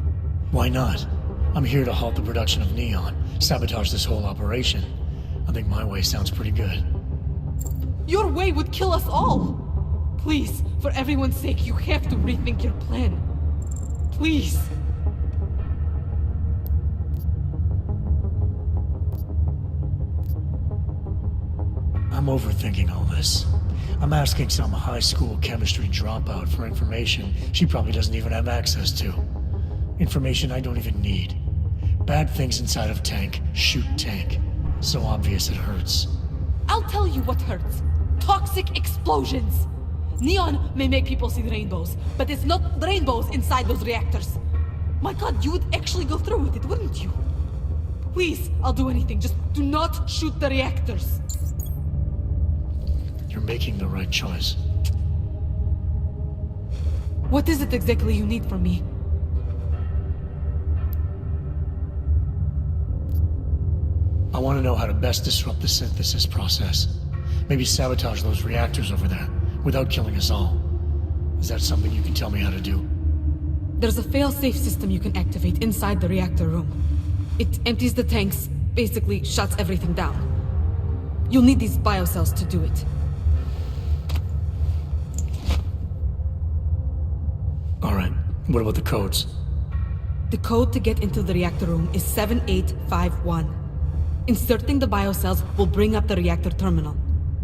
Why not? I'm here to halt the production of neon, sabotage this whole operation. I think my way sounds pretty good. Your way would kill us all! Please, for everyone's sake, you have to rethink your plan. Please. I'm overthinking all this. I'm asking some high school chemistry dropout for information she probably doesn't even have access to. Information I don't even need. Bad things inside of tank shoot tank. So obvious it hurts. I'll tell you what hurts. Toxic explosions. Neon may make people see rainbows, but it's not rainbows inside those reactors. My God, you would actually go through with it, wouldn't you? Please, I'll do anything. Just do not shoot the reactors. You're making the right choice. What is it exactly you need from me? I want to know how to best disrupt the synthesis process. Maybe sabotage those reactors over there, without killing us all. Is that something you can tell me how to do? There's a fail-safe system you can activate inside the reactor room. It empties the tanks, basically shuts everything down. You'll need these biocells to do it. Alright, what about the codes? The code to get into the reactor room is 7851. Inserting the biocells will bring up the reactor terminal.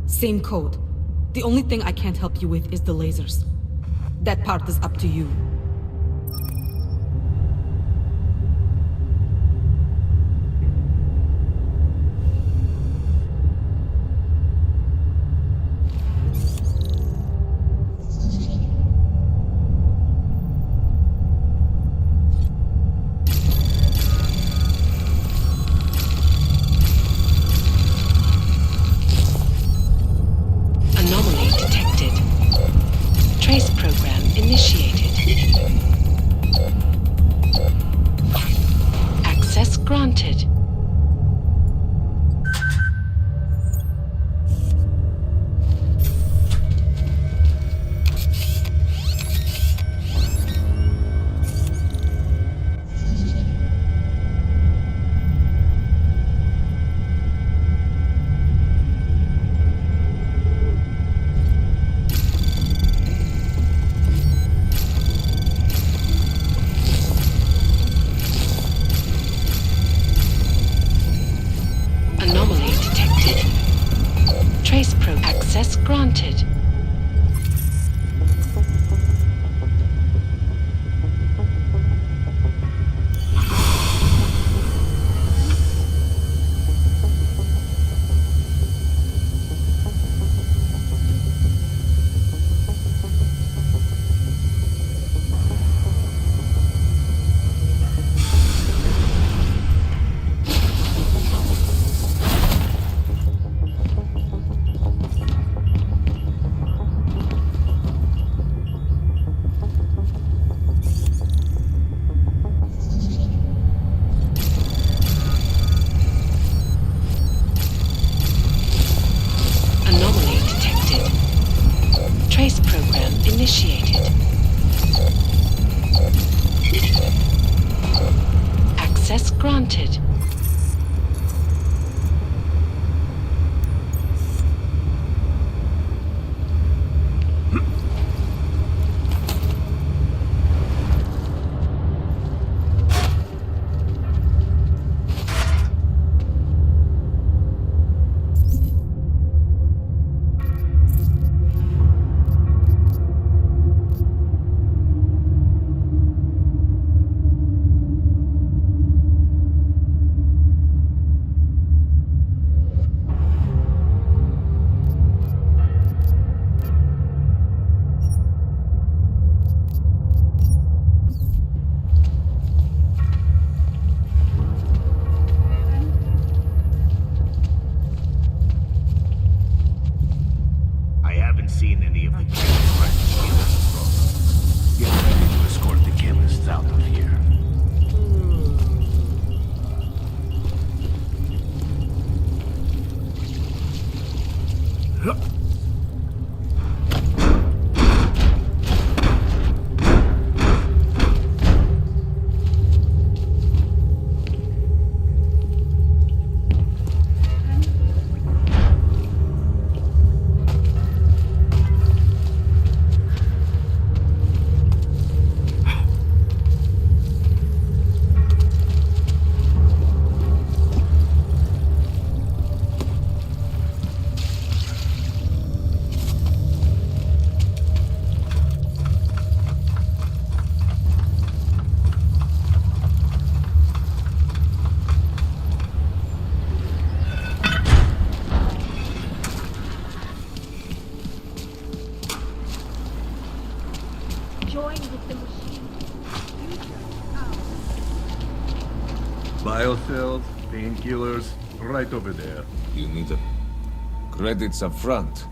Same code. The only thing I can't help you with is the lasers. That part is up to you. Granted. initiated. Access granted. I haven't seen any of the killers trying to shield us from. Get ready to escort the chemists out of here. Join with the machine. Biocells, painkillers, right over there. You need them. Credits up front.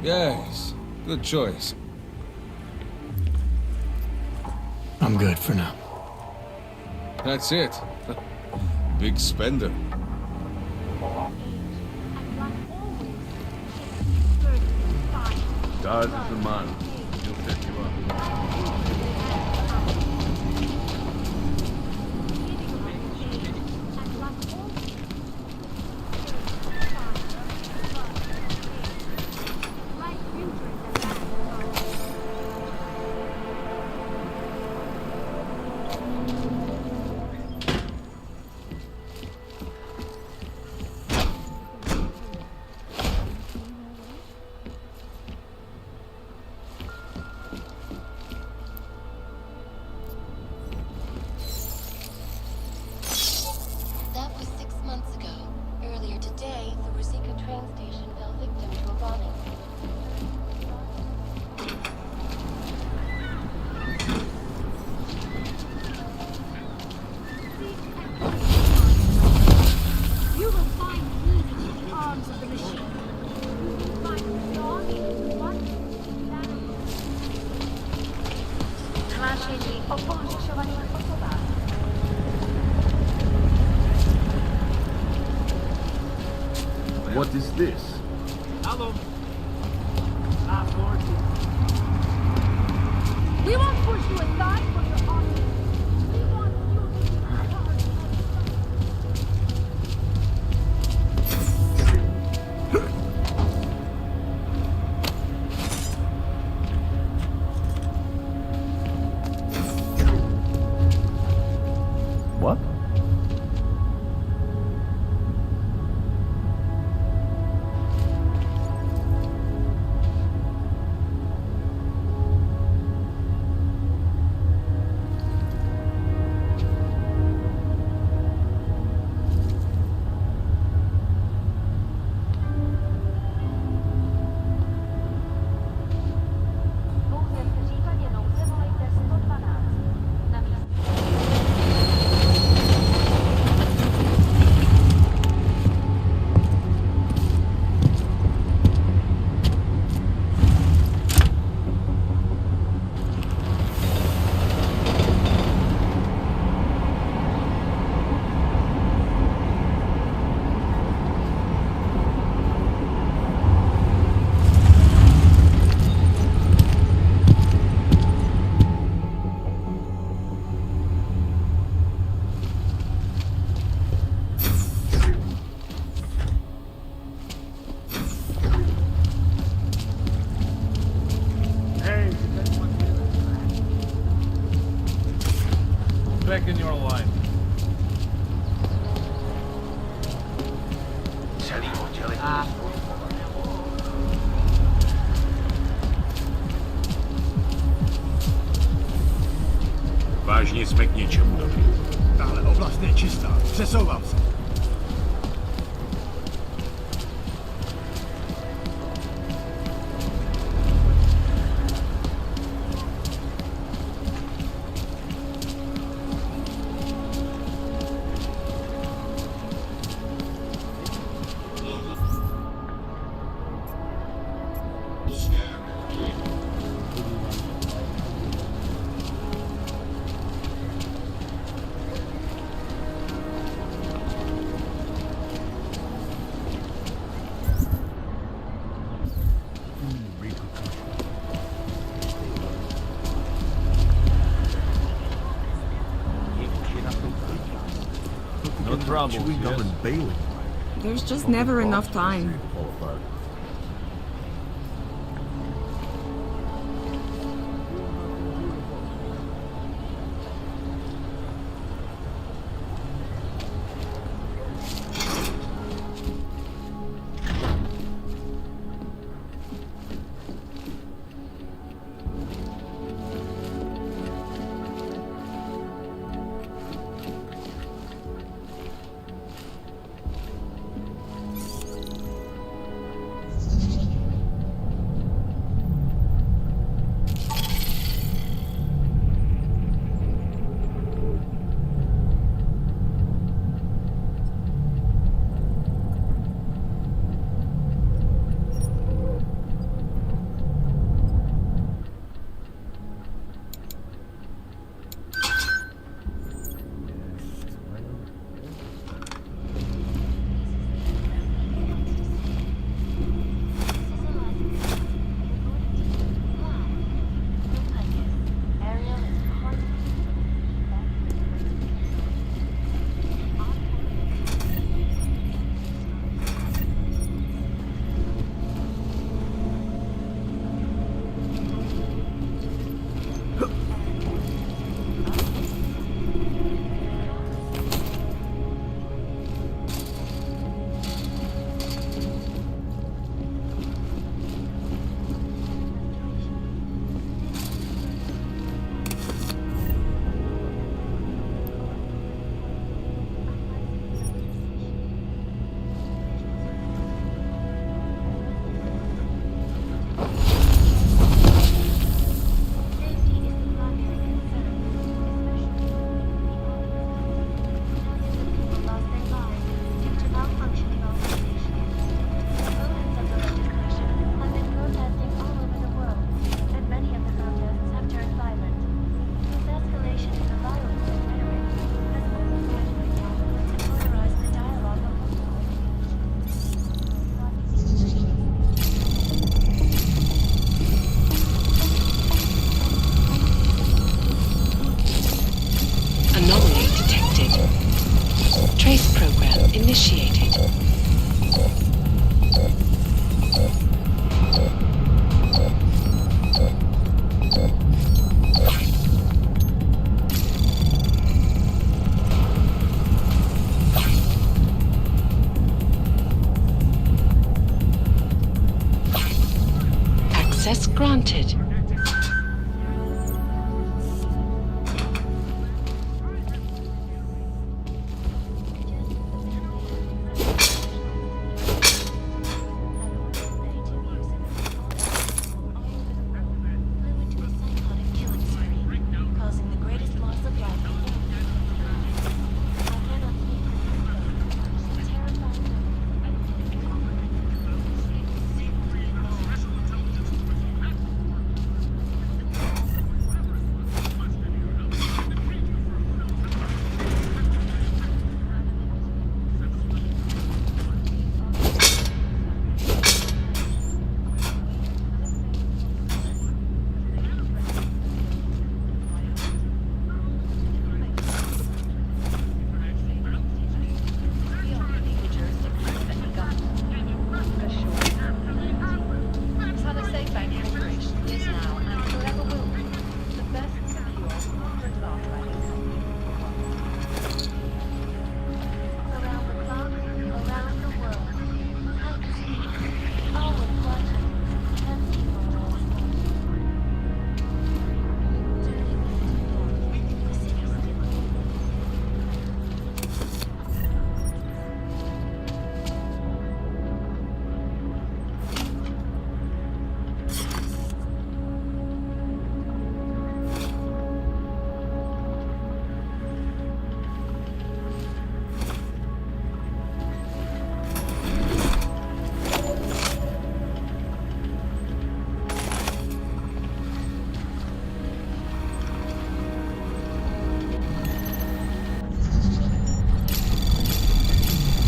Yes, good choice. I'm good for now. That's it. Big spender. Dodge is the man. He'll set you up. That was 6 months ago. Earlier today, the Ruzicka train station fell victim to a bombing. You will find meaning in the arms of the machine. You will find flaws in what Tragedii opożyciowania osoba. What is this? Hello. Ah, Forty. We won't push you aside for your honor. We want you to be What? Back in your line. Vážně jsme k něčemu dobrý. Tahle oblast je čistá. Přesouvám se. No trouble. Bailey. There's just never enough time. Initiated. granted. Causing the greatest loss of life. I cannot speak for the terrifying.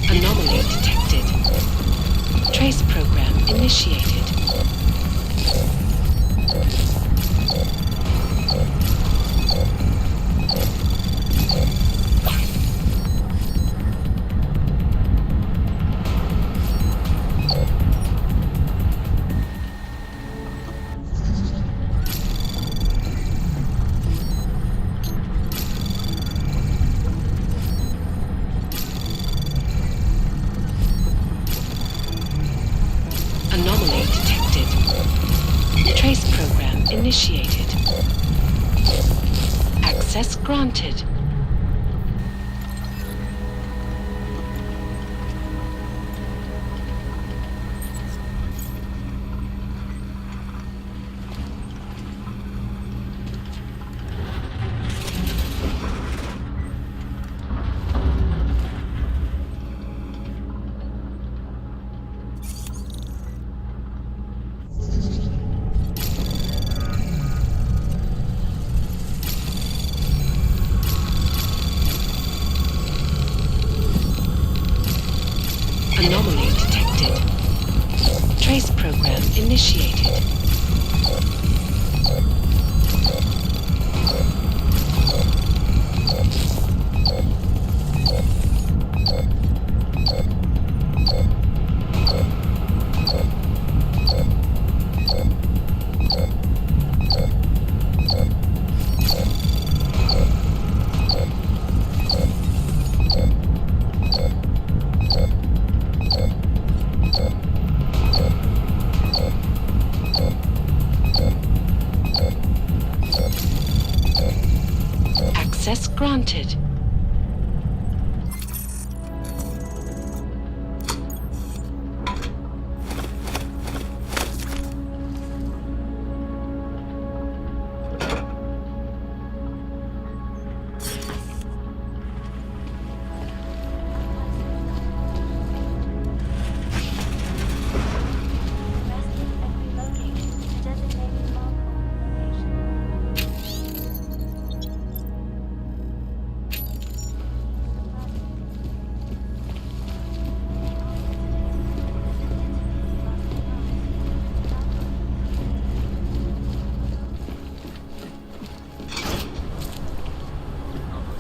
Anomaly detected. Trace program initiated. Anomaly detected. Trace program initiated. Access granted. Anomaly detected. Trace program initiated. Access granted.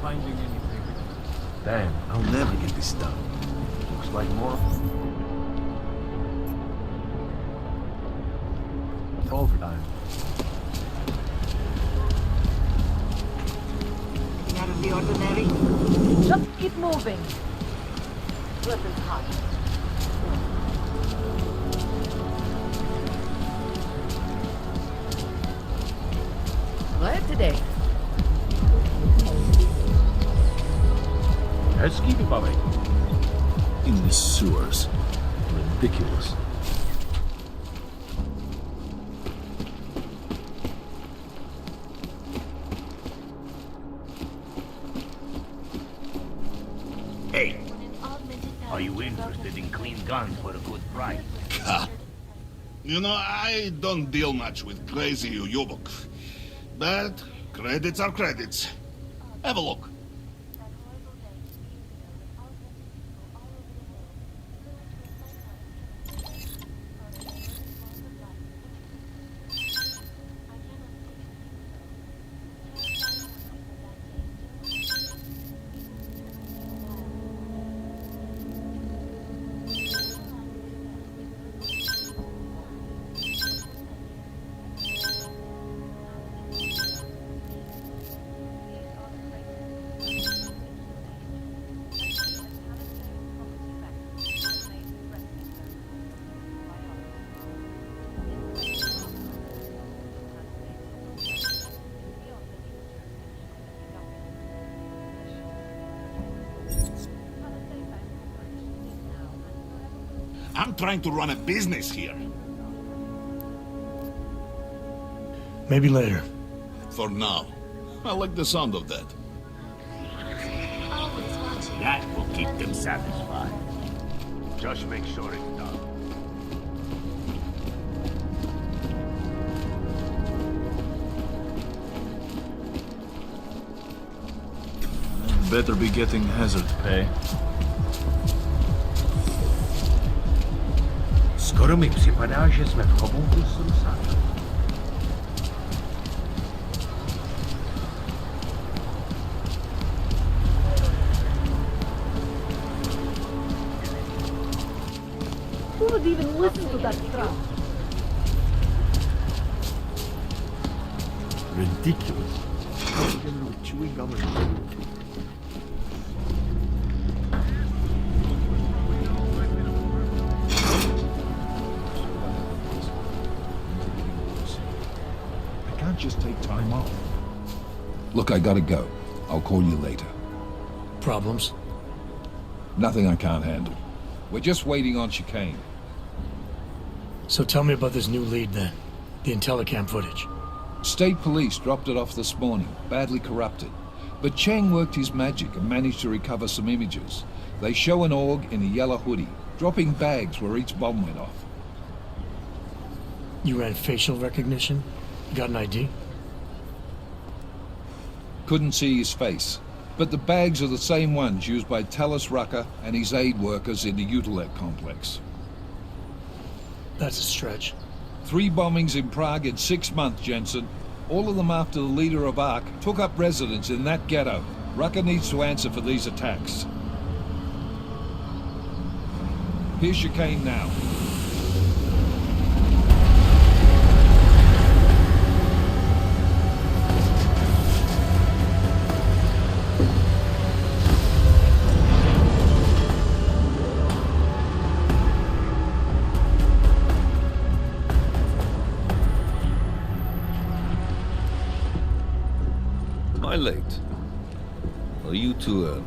Finding anything. Damn, I'll never get this done. Looks like more overtime. Out of the ordinary? Just keep moving. Weapons hot. glad today. Hezký vybavení. In the sewers. Ridiculous. Hey, are you interested in clean guns for a good price? Ha. You know, I don't deal much with crazy Yubok. But credits are credits. Have a look. I'm trying to run a business here. Maybe later. For now. I like the sound of that. That will keep them satisfied. Just make sure it's done. Better be getting hazard pay. Skoro mi připadá, že jsme v chobouku Susa. Who would even listen to that crap? Ridiculous. Chewing gum and Just take time off. Look, I gotta go. I'll call you later. Problems? Nothing I can't handle. We're just waiting on chicane. So tell me about this new lead then. The Intellicam footage. State police dropped it off this morning, badly corrupted. But Cheng worked his magic and managed to recover some images. They show an org in a yellow hoodie, dropping bags where each bomb went off. You ran facial recognition? Got an ID? Couldn't see his face, but the bags are the same ones used by Talis Rucker and his aid workers in the Utilek complex. That's a stretch. 3 bombings in Prague in 6 months, Jensen. All of them after the leader of ARC took up residence in that ghetto. Rucker needs to answer for these attacks. Here's chicane now. Am I late? Are you too early?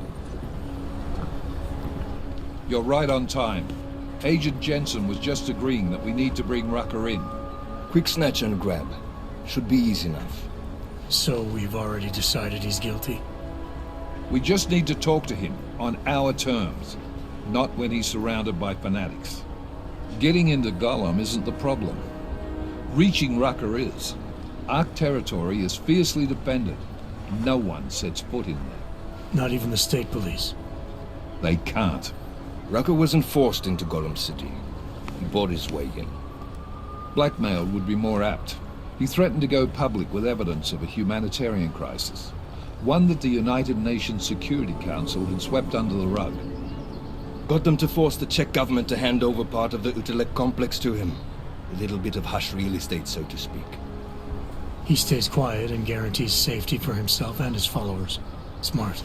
You're right on time. Agent Jensen was just agreeing that we need to bring Rucker in. Quick snatch and grab. Should be easy enough. So we've already decided he's guilty? We just need to talk to him on our terms, not when he's surrounded by fanatics. Getting into Gollum isn't the problem. Reaching Rucker is. Ark territory is fiercely defended. No one sets foot in there. Not even the state police? They can't. Rucker wasn't forced into Gollum City. He bought his way in. Blackmail would be more apt. He threatened to go public with evidence of a humanitarian crisis. One that the United Nations Security Council had swept under the rug. Got them to force the Czech government to hand over part of the Utilek complex to him. A little bit of hush real estate, so to speak. He stays quiet and guarantees safety for himself and his followers. Smart.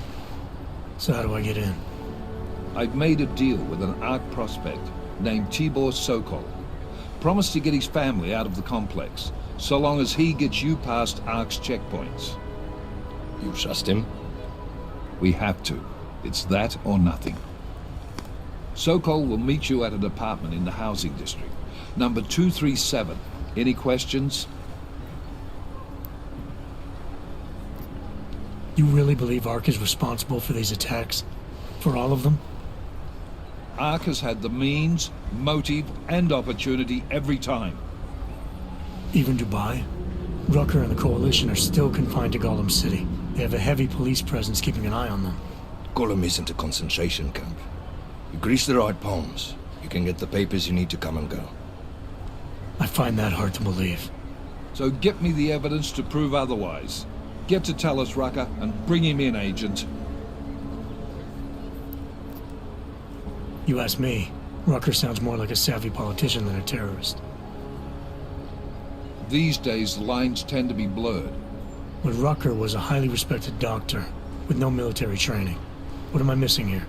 So how do I get in? I've made a deal with an ARC prospect named Tibor Sokol. Promised to get his family out of the complex, so long as he gets you past ARC's checkpoints. You trust him? We have to. It's that or nothing. Sokol will meet you at an apartment in the housing district. Number 237. Any questions? You really believe ARC is responsible for these attacks? For all of them? ARC has had the means, motive, and opportunity every time. Even Dubai? Rucker and the Coalition are still confined to Gollum City. They have a heavy police presence keeping an eye on them. Gollum isn't a concentration camp. You grease the right palms, you can get the papers you need to come and go. I find that hard to believe. So get me the evidence to prove otherwise. Get to Talos Rucker and bring him in, Agent. You ask me, Rucker sounds more like a savvy politician than a terrorist. These days, the lines tend to be blurred. But Rucker was a highly respected doctor, with no military training. What am I missing here?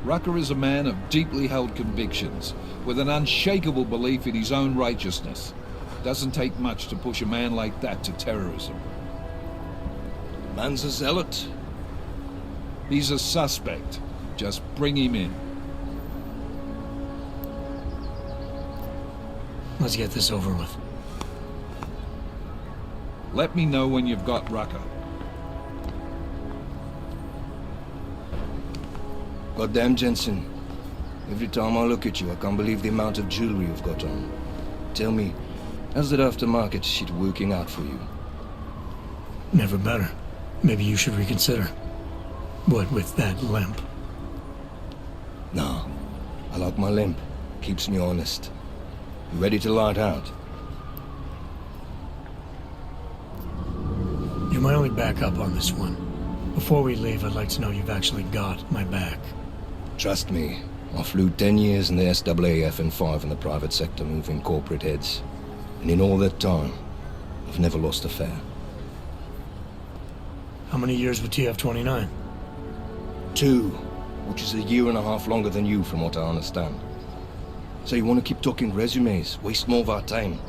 Rucker is a man of deeply held convictions, with an unshakable belief in his own righteousness. Doesn't take much to push a man like that to terrorism. Man's a zealot. He's a suspect. Just bring him in. Let's get this over with. Let me know when you've got Rucker. Goddamn, Jensen. Every time I look at you, I can't believe the amount of jewelry you've got on. Tell me, how's that aftermarket shit working out for you? Never better. Maybe you should reconsider. What with that limp? No. I like my limp. Keeps me honest. You ready to light out? You're my only backup on this one. Before we leave, I'd like to know you've actually got my back. Trust me. I flew 10 years in the SAAF and 5 in the private sector moving corporate heads. And in all that time, I've never lost a fare. How many years with TF-29? 2, which is a year and a half longer than you from what I understand. So you want to keep talking resumes, waste more of our time?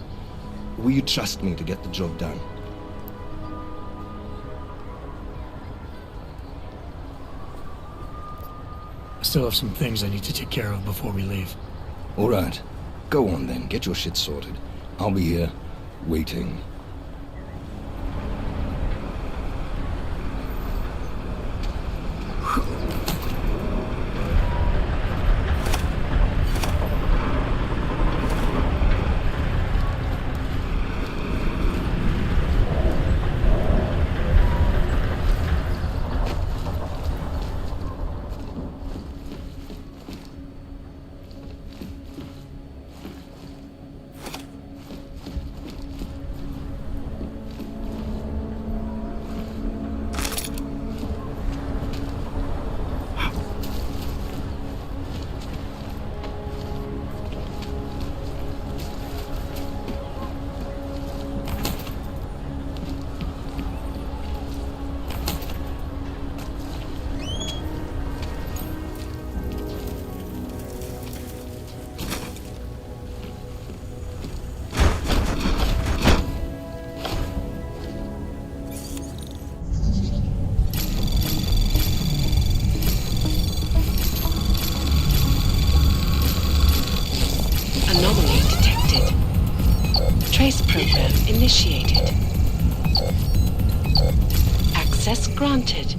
Or will you trust me to get the job done? I still have some things I need to take care of before we leave. All right. Go on then, get your shit sorted. I'll be here, waiting. Anomaly detected. Trace program initiated. Access granted.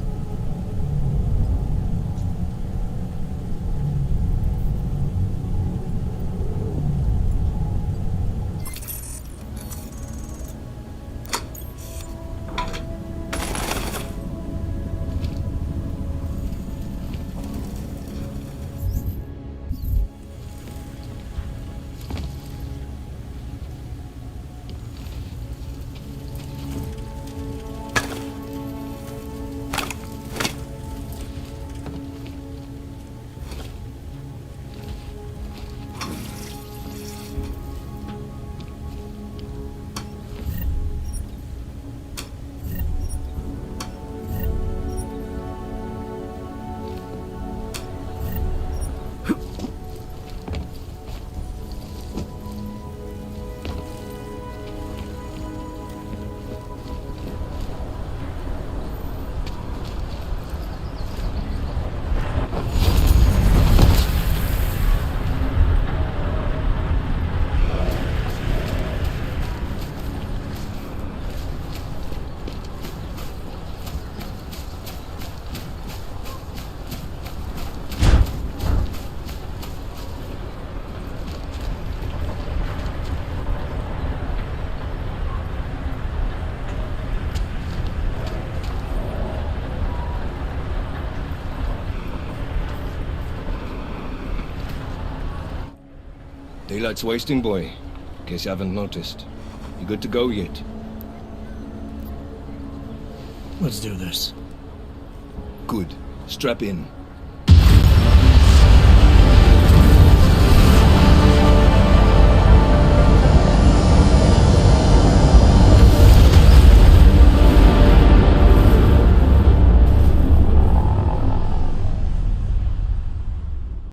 Daylight's wasting, boy. In case you haven't noticed. You good to go yet? Let's do this. Good. Strap in.